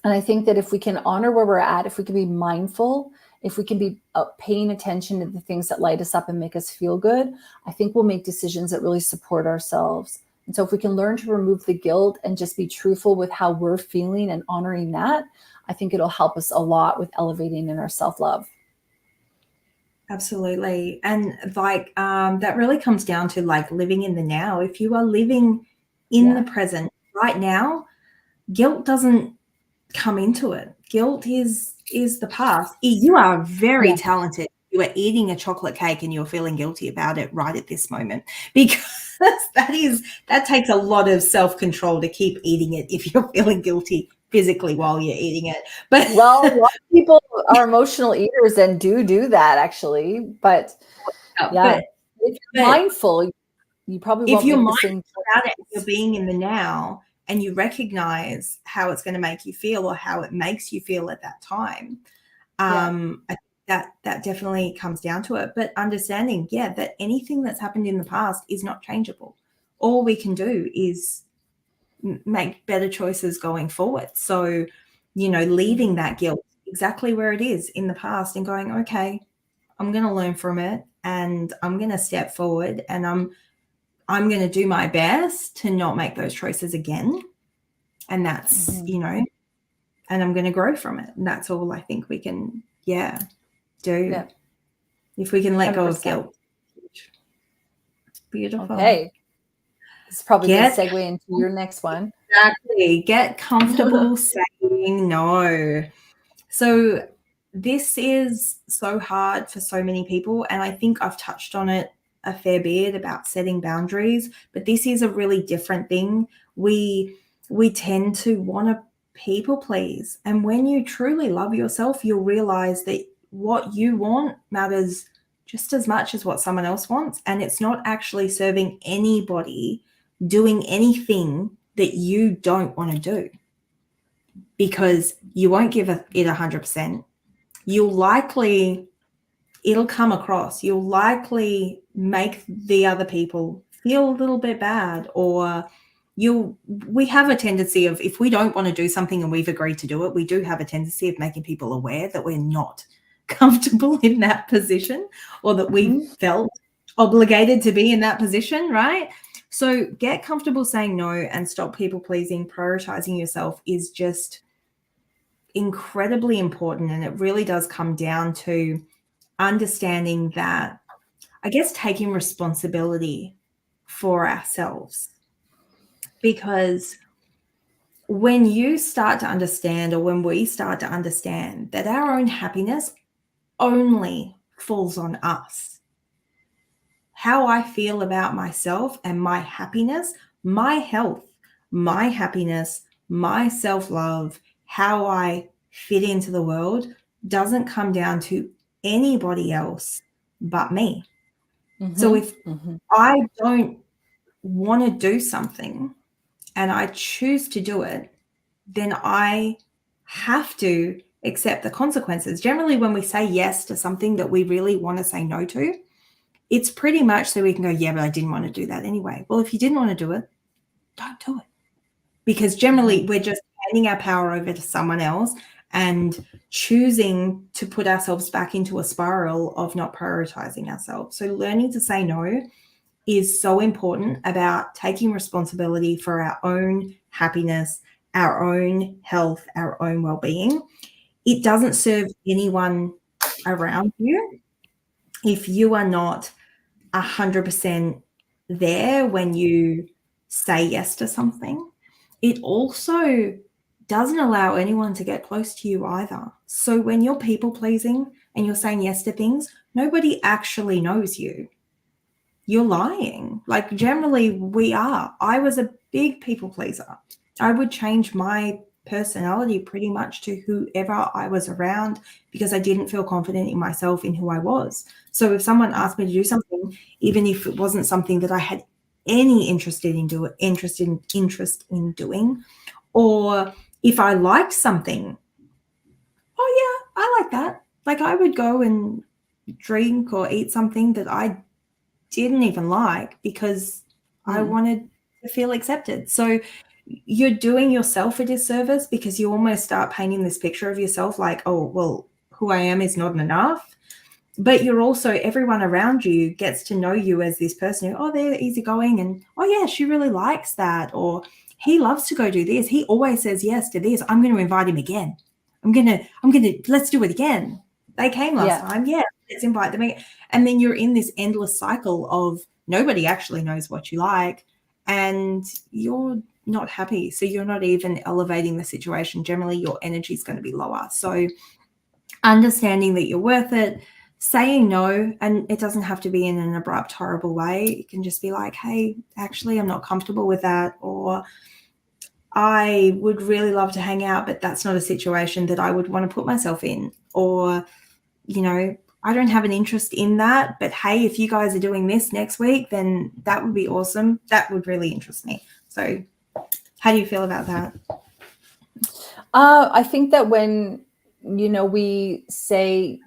And I think that if we can honor where we're at, if we can be mindful, if we can be paying attention to the things that light us up and make us feel good, I think we'll make decisions that really support ourselves. And so if we can learn to remove the guilt and just be truthful with how we're feeling and honoring that, I think it'll help us a lot with elevating in our self-love. Absolutely. And like that really comes down to like living in the now. If you are living in the present right now, guilt doesn't come into it. Guilt is the past. You are very talented. You are eating a chocolate cake and you're feeling guilty about it right at this moment, because that takes a lot of self-control to keep eating it if you're feeling guilty physically while you're eating it. But well, a lot of people are emotional eaters and do that actually. But yeah, if you're mindful, you probably won't if you're make the mindful same about it, you're being in the now, and you recognize how it's going to make you feel, or how it makes you feel at that time. I think that definitely comes down to it. But understanding, that anything that's happened in the past is not changeable. All we can do is make better choices going forward. So, you know, leaving that guilt exactly where it is in the past and going, okay, I'm going to learn from it, and I'm going to step forward, and I'm going to do my best to not make those choices again. And that's, you know, and I'm going to grow from it. And that's all I think we can, do. Yeah. If we can let 100%. Go of guilt. Beautiful. Okay. This is probably going to segue into your next one. Exactly. Get comfortable saying no. So this is so hard for so many people. And I think I've touched on it a fair bit about setting boundaries, but this is a really different thing. We tend to want to people please. And when you truly love yourself, you'll realize that what you want matters just as much as what someone else wants. And it's not actually serving anybody doing anything that you don't want to do, because you won't give it 100%. It'll come across. You'll likely make the other people feel a little bit bad, or we have a tendency of, if we don't want to do something and we've agreed to do it, we do have a tendency of making people aware that we're not comfortable in that position, or that we felt obligated to be in that position, right? So get comfortable saying no and stop people pleasing. Prioritizing yourself is just incredibly important. And it really does come down to understanding that, I guess, taking responsibility for ourselves. Because when you start to understand, or when we start to understand that our own happiness only falls on us, how I feel about myself and my happiness, my health, my happiness, my self-love, how I fit into the world doesn't come down to anybody else but me. So if I don't want to do something and I choose to do it, then I have to accept the consequences. Generally, when we say yes to something that we really want to say no to, it's pretty much so we can go, yeah, but I didn't want to do that anyway. Well, if you didn't want to do it, don't do it. Because generally we're just handing our power over to someone else and choosing to put ourselves back into a spiral of not prioritizing ourselves. So learning to say no is so important about taking responsibility for our own happiness, our own health, our own well-being. It doesn't serve anyone around you if you are not 100% there when you say yes to something. It also doesn't allow anyone to get close to you either. So when you're people pleasing and you're saying yes to things, nobody actually knows you. You're lying. Like generally we are. I was a big people pleaser. I would change my personality pretty much to whoever I was around because I didn't feel confident in myself in who I was. So if someone asked me to do something, even if it wasn't something that I had any interest in doing, or if I liked something, oh yeah, I like that. Like I would go and drink or eat something that I didn't even like because I wanted to feel accepted. So you're doing yourself a disservice because you almost start painting this picture of yourself like, oh, well, who I am is not enough. But you're also, everyone around you gets to know you as this person who, oh, they're easygoing and, oh, yeah, she really likes that. Or he loves to go do this. He always says yes to this. I'm going to invite him again. Let's do it again. They came last time. Yeah, let's invite them again. And then you're in this endless cycle of nobody actually knows what you like and you're not happy. So you're not even elevating the situation. Generally, your energy is going to be lower. So understanding that you're worth it, saying no, and it doesn't have to be in an abrupt, horrible way. It can just be like, hey, actually, I'm not comfortable with that. Or I would really love to hang out, but that's not a situation that I would want to put myself in. Or, you know, I don't have an interest in that, but hey, if you guys are doing this next week, then that would be awesome. That would really interest me. So how do you feel about that? I think that when, we say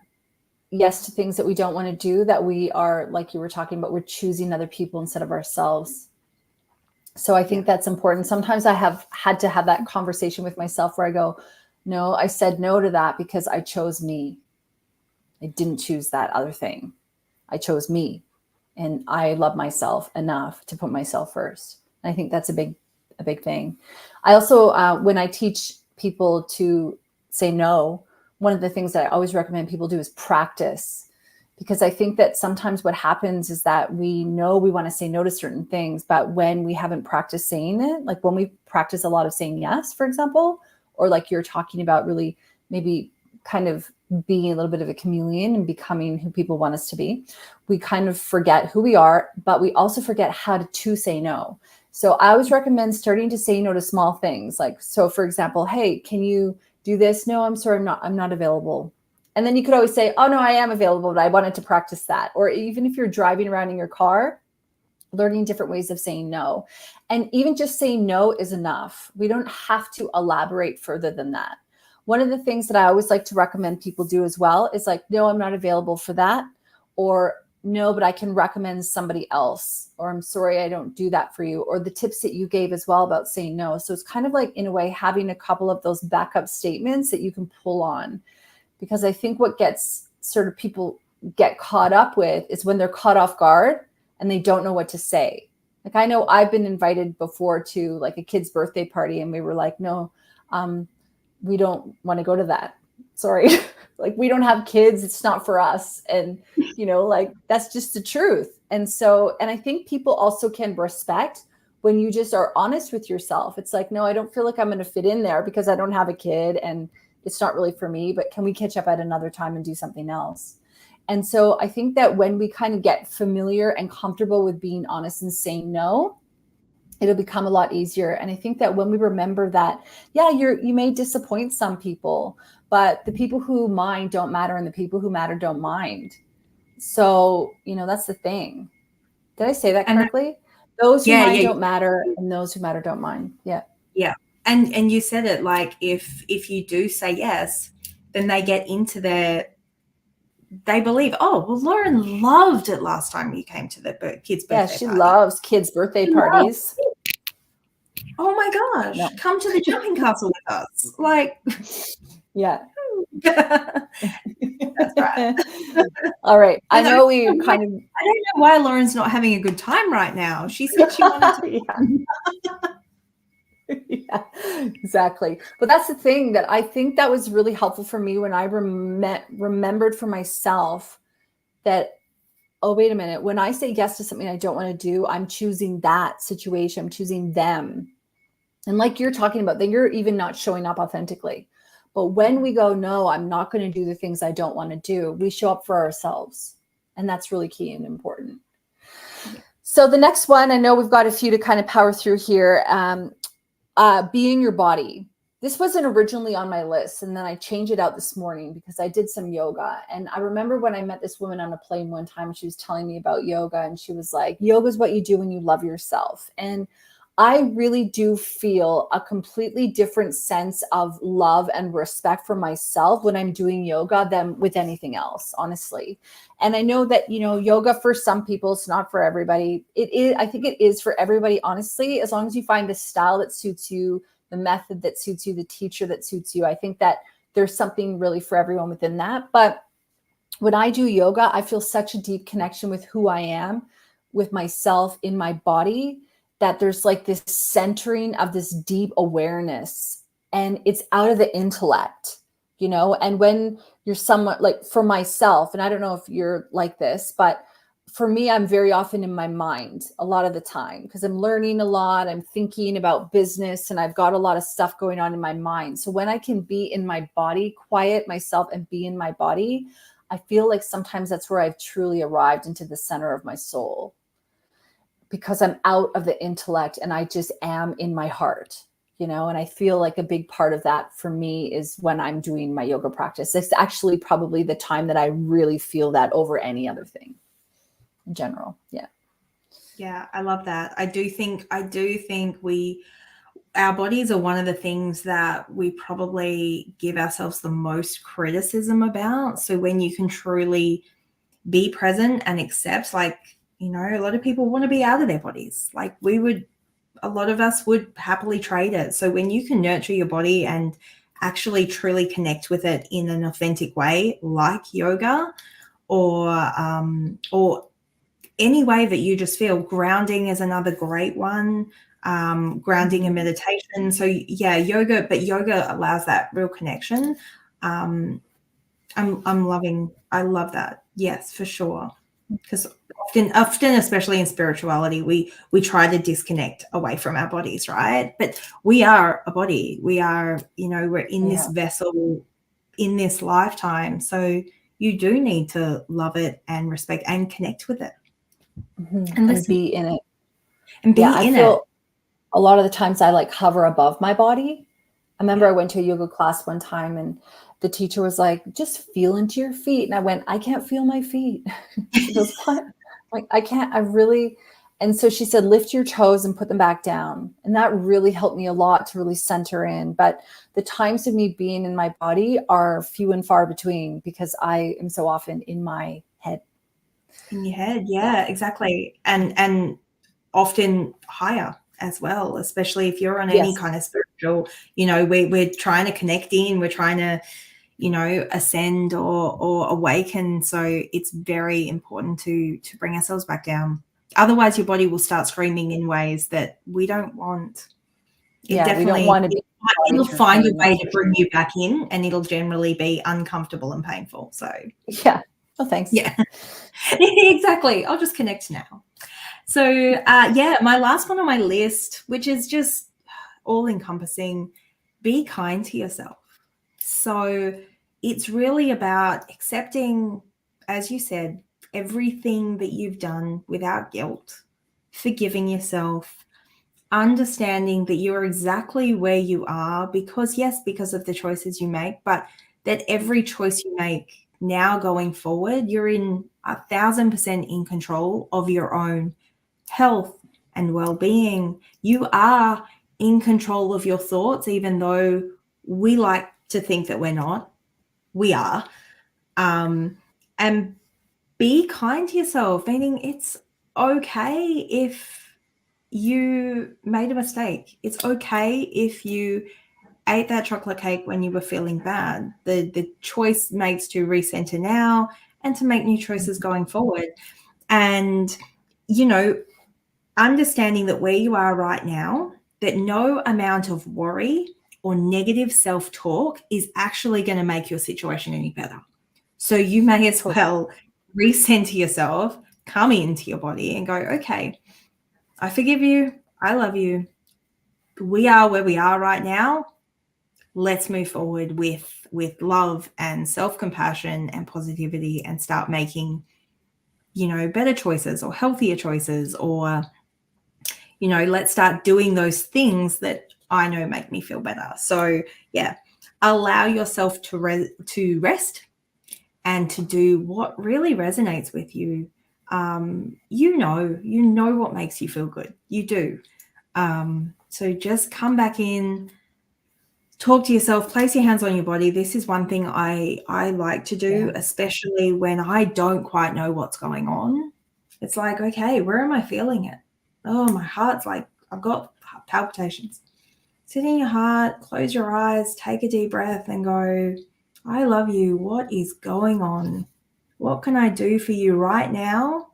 yes to things that we don't want to do, that we are, like you were talking about, we're choosing other people instead of ourselves. So I think that's important. Sometimes I have had to have that conversation with myself where I go, no, I said no to that because I chose me. I didn't choose that other thing. I chose me, and I love myself enough to put myself first. And I think that's a big thing. I also, when I teach people to say no, one of the things that I always recommend people do is practice, because I think that sometimes what happens is that we know we want to say no to certain things, but when we haven't practiced saying it, like when we practice a lot of saying yes, for example, or like you're talking about really maybe kind of being a little bit of a chameleon and becoming who people want us to be, we kind of forget who we are, but we also forget how to say no. So I always recommend starting to say no to small things. Like, so for example, hey, can you do this? No, I'm sorry, I'm not available. And then you could always say, oh no, I am available, but I wanted to practice that. Or even if you're driving around in your car, learning different ways of saying no. And even just saying no is enough. We don't have to elaborate further than that. One of the things that I always like to recommend people do as well is like, no, I'm not available for that. Or no, but I can recommend somebody else. Or I'm sorry, I don't do that for you. Or the tips that you gave as well about saying no. So it's kind of like, in a way, having a couple of those backup statements that you can pull on. Because I think what gets sort of people get caught up with is when they're caught off guard and they don't know what to say. Like, I know I've been invited before to like a kid's birthday party and we were like, no, we don't want to go to that. Sorry. Like, we don't have kids. It's not for us. And, like, that's just the truth. And so, and I think people also can respect when you just are honest with yourself. It's like, no, I don't feel like I'm going to fit in there because I don't have a kid and it's not really for me, but can we catch up at another time and do something else? And so I think that when we kind of get familiar and comfortable with being honest and saying no, it'll become a lot easier. And I think that when we remember that, yeah, you may disappoint some people, but the people who mind don't matter and the people who matter don't mind. So, that's the thing. Did I say that correctly? Those who mind don't matter and those who matter don't mind. Yeah. Yeah. And you said it, like, if you do say yes, then they get into they believe, oh, well, Lauren loved it last time you came to the kids' birthday party. Yeah, she loves kids' birthday parties. Oh my gosh, no. Come to the jumping castle with us. Like, yeah. That's right. All right. I know we I don't know why Lauren's not having a good time right now. She said she wanted to. Yeah, exactly. But that's the thing, that I think that was really helpful for me when I remembered for myself that, oh, wait a minute. When I say yes to something I don't want to do, I'm choosing that situation. I'm choosing them. And like you're talking about, then you're even not showing up authentically. But when we go, no, I'm not going to do the things I don't want to do, we show up for ourselves. And that's really key and important. So the next one, I know we've got a few to kind of power through here. Being your body. This wasn't originally on my list, and then I changed it out this morning because I did some yoga. And I remember when I met this woman on a plane one time, she was telling me about yoga, and she was like, yoga is what you do when you love yourself. And I really do feel a completely different sense of love and respect for myself when I'm doing yoga than with anything else, honestly. And I know that, yoga for some people, it's not for everybody. It is, I think it is for everybody, honestly, as long as you find the style that suits you, the method that suits you, the teacher that suits you. I think that there's something really for everyone within that. But when I do yoga, I feel such a deep connection with who I am, with myself, in my body, that there's like this centering of this deep awareness, and it's out of the intellect, and when you're somewhat, like, for myself, and I don't know if you're like this, but for me, I'm very often in my mind a lot of the time because I'm learning a lot. I'm thinking about business and I've got a lot of stuff going on in my mind. So when I can be in my body, quiet myself and be in my body, I feel like sometimes that's where I've truly arrived into the center of my soul, because I'm out of the intellect and I just am in my heart, and I feel like a big part of that for me is when I'm doing my yoga practice. It's actually probably the time that I really feel that over any other thing in general. Yeah. Yeah, I love that. I do think our bodies are one of the things that we probably give ourselves the most criticism about. So when you can truly be present and accept, like, a lot of people want to be out of their bodies. Like, a lot of us would happily trade it. So when you can nurture your body and actually truly connect with it in an authentic way, like yoga, or any way that you just feel, grounding is another great one. Grounding and meditation. So yeah, yoga allows that real connection. I love that. Yes, for sure. Because often, especially in spirituality, we try to disconnect away from our bodies, right? But we are a body. We are, we're in this vessel in this lifetime. So you do need to love it and respect and connect with it. And be in it. And be in it. A lot of the times I like hover above my body. I remember I went to a yoga class one time and the teacher was like, just feel into your feet. And I went, I can't feel my feet. She goes, what? Like, I can't, and so she said, lift your toes and put them back down. And that really helped me a lot to really center in. But the times of me being in my body are few and far between because I am so often in my head. In your head. Yeah, exactly. And often higher as well, especially if you're on any kind of spiritual, we're trying to connect in, we're trying to, ascend or awaken. So it's very important to bring ourselves back down. Otherwise your body will start screaming in ways that we don't want. We don't want to be. It'll find a way to bring you back in, and it'll generally be uncomfortable and painful. So yeah. Oh, thanks. Yeah. Exactly. I'll just connect now. So, yeah, my last one on my list, which is just all encompassing, be kind to yourself. So it's really about accepting, as you said, everything that you've done without guilt, forgiving yourself, understanding that you're exactly where you are because, yes, because of the choices you make, but that every choice you make now going forward, you're in 1,000% in control of your own health and well-being. You are in control of your thoughts, even though we like to think that we're not. We are. And be kind to yourself, meaning it's okay if you made a mistake. It's okay if you ate that chocolate cake when you were feeling bad. The choice makes to recenter now and to make new choices going forward. And, you know, understanding that where you are right now, that no amount of worry or negative self-talk is actually going to make your situation any better. So you may as well recenter yourself, come into your body and go, okay, I forgive you. I love you. We are where we are right now. Let's move forward with love and self-compassion and positivity and start making, you know, better choices or healthier choices, or, you know, let's start doing those things that I know make me feel better. So yeah, allow yourself to rest and to do what really resonates with you. You know what makes you feel good. You do. So just come back in, talk to yourself, place your hands on your body. This is one thing I like to do, especially when I don't quite know what's going on. It's like, okay, where am I feeling it? Oh, my heart's like, I've got palpitations. Sit in your heart, close your eyes, take a deep breath and go, I love you. What is going on? What can I do for you right now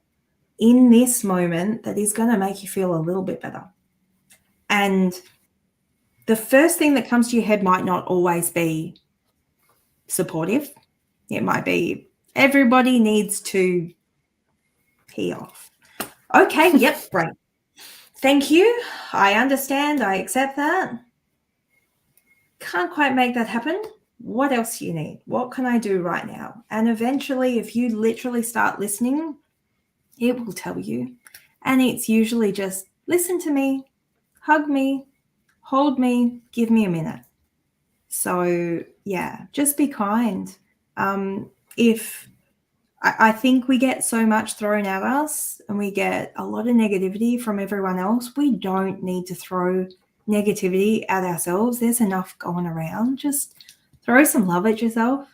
in this moment that is going to make you feel a little bit better? And the first thing that comes to your head might not always be supportive. It might be, everybody needs to pee off. Okay, yep, great. Thank you. I understand. I accept that. Can't quite make that happen. What else do you need? What can I do right now? And eventually, if you literally start listening, it will tell you. And it's usually just listen to me, hug me, hold me, give me a minute. So yeah, just be kind. If I think we get so much thrown at us and we get a lot of negativity from everyone else, we don't need to throw negativity at ourselves. There's enough going around. Just throw some love at yourself.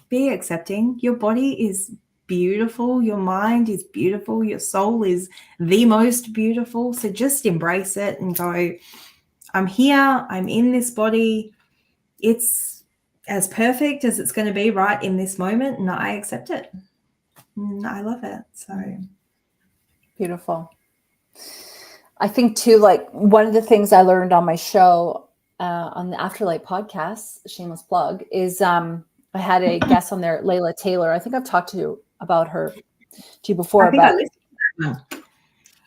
Be accepting. Your body is beautiful. Your mind is beautiful. Your soul is the most beautiful. So just embrace it and go, I'm here. I'm in this body. It's as perfect as it's going to be right in this moment, and I accept it. And I love it. So beautiful. I think too, like one of the things I learned on my show, on the Afterlight podcast, shameless plug, is I had a guest on there, Layla Taylor. I think I've talked to you about her to you before. I think I listened to that one.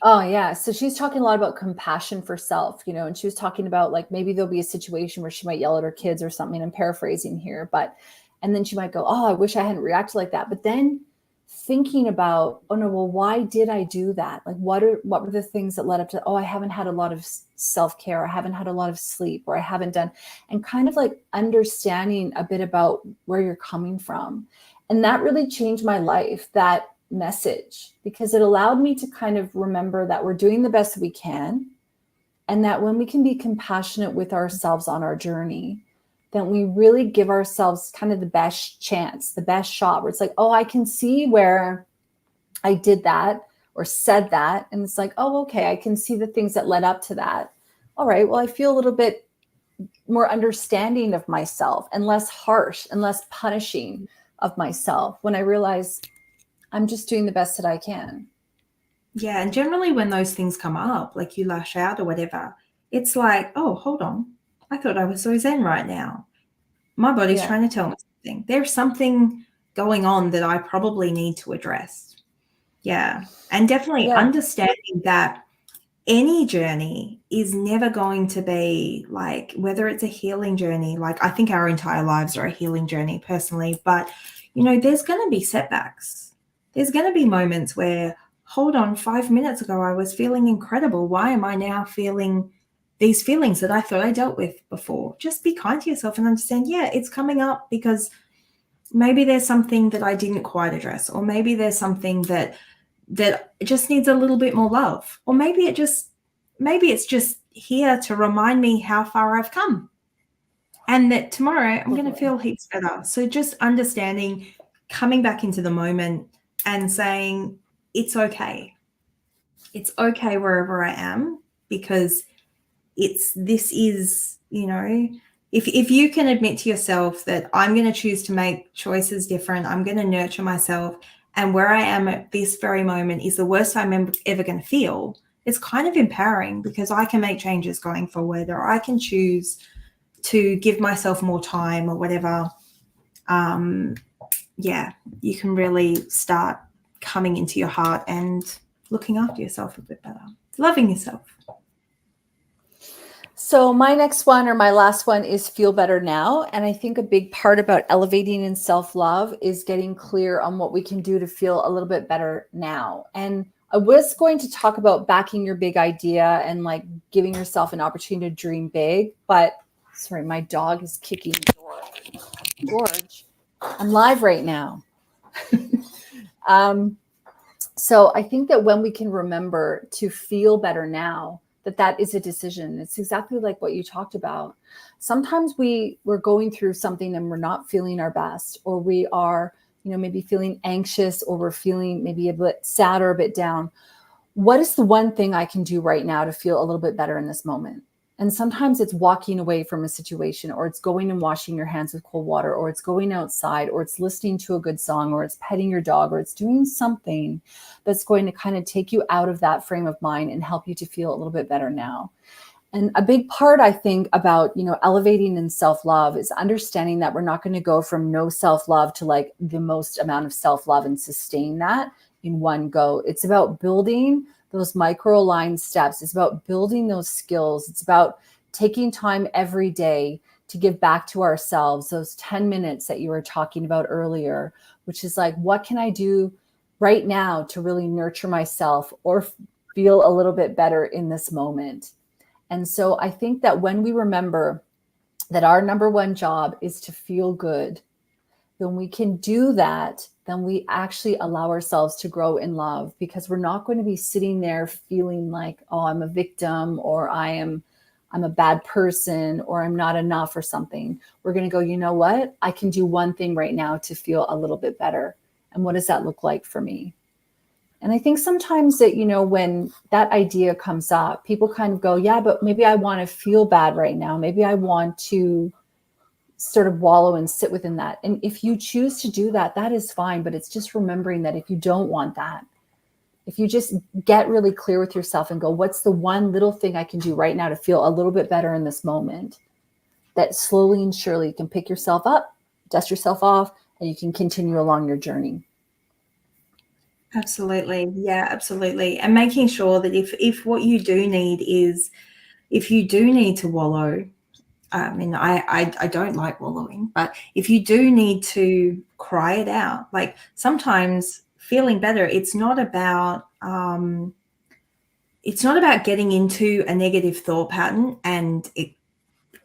Oh yeah. So she's talking a lot about compassion for self, you know, and she was talking about like maybe there'll be a situation where she might yell at her kids or something. I'm paraphrasing here, but and then she might go, oh, I wish I hadn't reacted like that. But then thinking about, oh no, well, why did I do that? Like what were the things that led up to, oh, I haven't had a lot of self-care, I haven't had a lot of sleep, or I haven't done, and kind of like understanding a bit about where you're coming from. And that really changed my life, that message, because it allowed me to kind of remember that we're doing the best we can, and that when we can be compassionate with ourselves on our journey, then we really give ourselves kind of the best chance, the best shot, where it's like, oh, I can see where I did that or said that. And it's like, oh, okay, I can see the things that led up to that. All right, well, I feel a little bit more understanding of myself and less harsh and less punishing of myself when I realize I'm just doing the best that I can. Yeah. And generally when those things come up, like you lash out or whatever, it's like, oh, hold on. I thought I was so zen right now. My body's trying to tell me something. There's something going on that I probably need to address. Yeah. And definitely Yeah. understanding that any journey is never going to be like, whether it's a healing journey, like I think our entire lives are a healing journey personally, but there's going to be setbacks. There's going to be moments where, hold on, 5 minutes ago I was feeling incredible. Why am I now feeling these feelings that I thought I dealt with before? Just be kind to yourself and understand, yeah, it's coming up because maybe there's something that I didn't quite address, or maybe there's something that just needs a little bit more love, or maybe it's just here to remind me how far I've come, and that tomorrow I'm going to Totally. feel heaps better. So just understanding, coming back into the moment and saying it's okay. It's okay wherever I am, because this is, if you can admit to yourself that I'm going to choose to make choices different, I'm going to nurture myself, and where I am at this very moment is the worst I'm ever going to feel, it's kind of empowering, because I can make changes going forward, or I can choose to give myself more time or whatever. Yeah, you can really start coming into your heart and looking after yourself a bit better, loving yourself. So my next one, or my last one, is feel better now. And I think a big part about elevating in self-love is getting clear on what we can do to feel a little bit better now. And I was going to talk about backing your big idea and like giving yourself an opportunity to dream big, but sorry, my dog is kicking the door. George, I'm live right now. So I think that when we can remember to feel better now, that is a decision. It's exactly like what you talked about. Sometimes we're going through something and we're not feeling our best, or we are, maybe feeling anxious, or we're feeling maybe a bit sad or a bit down. What is the one thing I can do right now to feel a little bit better in this moment? And sometimes it's walking away from a situation, or it's going and washing your hands with cold water, or it's going outside, or it's listening to a good song, or it's petting your dog, or it's doing something that's going to kind of take you out of that frame of mind and help you to feel a little bit better now. And a big part, I think, about, elevating in self-love is understanding that we're not going to go from no self-love to like the most amount of self-love and sustain that in one go. It's about building those micro aligned steps. It's about building those skills. It's about taking time every day to give back to ourselves, those 10 minutes that you were talking about earlier, which is like, what can I do right now to really nurture myself or feel a little bit better in this moment? And so I think that when we remember that our number one job is to feel good, then we can do that, then we actually allow ourselves to grow in love, because we're not going to be sitting there feeling like, oh, I'm a victim, or I'm a bad person, or I'm not enough or something. We're going to go, you know what? I can do one thing right now to feel a little bit better. And what does that look like for me? And I think sometimes that, when that idea comes up, people kind of go, yeah, but maybe I want to feel bad right now. Maybe I want to sort of wallow and sit within that. And if you choose to do that, that is fine. But it's just remembering that if you don't want that, if you just get really clear with yourself and go, what's the one little thing I can do right now to feel a little bit better in this moment, that slowly and surely you can pick yourself up, dust yourself off, and you can continue along your journey. Absolutely. Yeah, absolutely. And making sure that if what you do need is, if you do need to wallow, I mean, I don't like wallowing, but if you do need to cry it out, like sometimes feeling better, it's not about getting into a negative thought pattern and it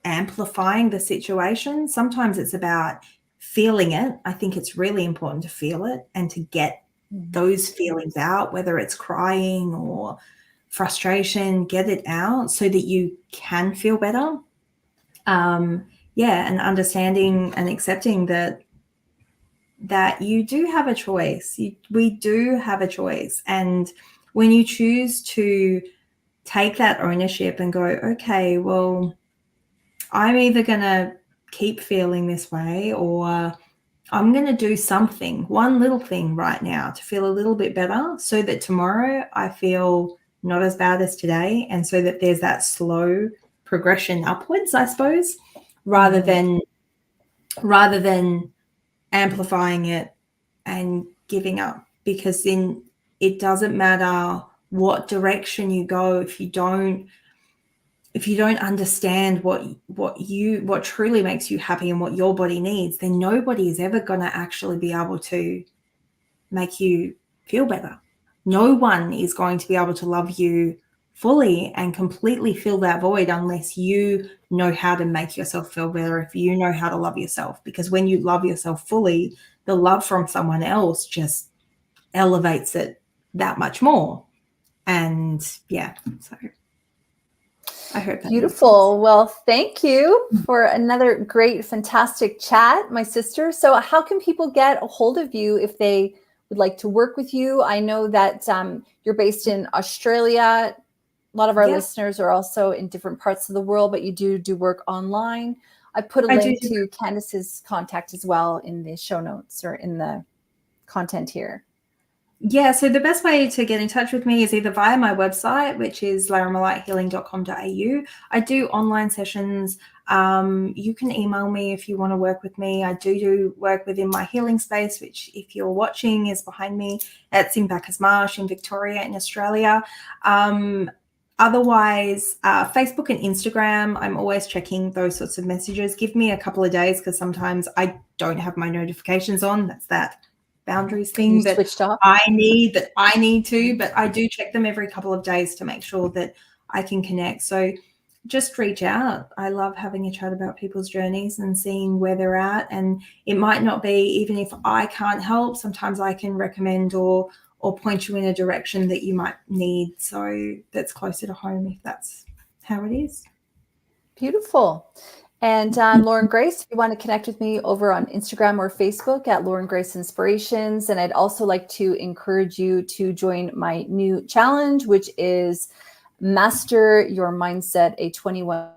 amplifying the situation. Sometimes it's about feeling it. I think it's really important to feel it and to get those feelings out, whether it's crying or frustration, get it out so that you can feel better. Yeah, and understanding and accepting that you do have a choice. We do have a choice. And when you choose to take that ownership and go, okay, well, I'm either going to keep feeling this way, or I'm going to do something, one little thing right now to feel a little bit better, so that tomorrow I feel not as bad as today. And so that there's that slow progression upwards, I suppose, rather than amplifying it and giving up. Because then it doesn't matter what direction you go. If you don't understand what truly makes you happy and what your body needs, then nobody is ever going to actually be able to make you feel better. No one is going to be able to love you fully and completely fill that void unless you know how to make yourself feel better, if you know how to love yourself. Because when you love yourself fully, the love from someone else just elevates it that much more. And yeah, so I hope that beautiful. Well, thank you for another great, fantastic chat, my sister. So how can people get a hold of you if they would like to work with you? I know that you're based in Australia. A lot of our listeners are also in different parts of the world, but you do work online. I put a link to Candice's contact as well in the show notes or in the content here. Yeah, so the best way to get in touch with me is either via my website, which is laurenmalighthealing.com.au. I do online sessions. You can email me if you want to work with me. I do work within my healing space, which if you're watching is behind me. It's in Bacchus Marsh in Victoria in Australia. Otherwise, Facebook and Instagram, I'm always checking those sorts of messages. Give me a couple of days because sometimes I don't have my notifications on. That's that boundaries thing that I need to, but I do check them every couple of days to make sure that I can connect. So just reach out. I love having a chat about people's journeys and seeing where they're at. And it might not be, even if I can't help, sometimes I can recommend or point you in a direction that you might need. So that's closer to home if that's how it is. Beautiful. And Lauren Grace, if you want to connect with me over on Instagram or Facebook at Lauren Grace Inspirations. And I'd also like to encourage you to join my new challenge, which is Master Your Mindset, a 21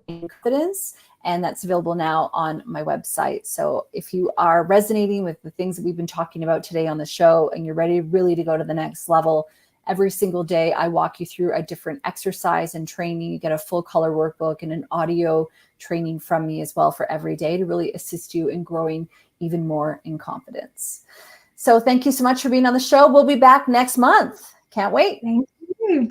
confidence. And that's available now on my website. So if you are resonating with the things that we've been talking about today on the show and you're ready really to go to the next level, every single day, I walk you through a different exercise and training. You get a full color workbook and an audio training from me as well for every day to really assist you in growing even more in confidence. So thank you so much for being on the show. We'll be back next month. Can't wait. Thank you.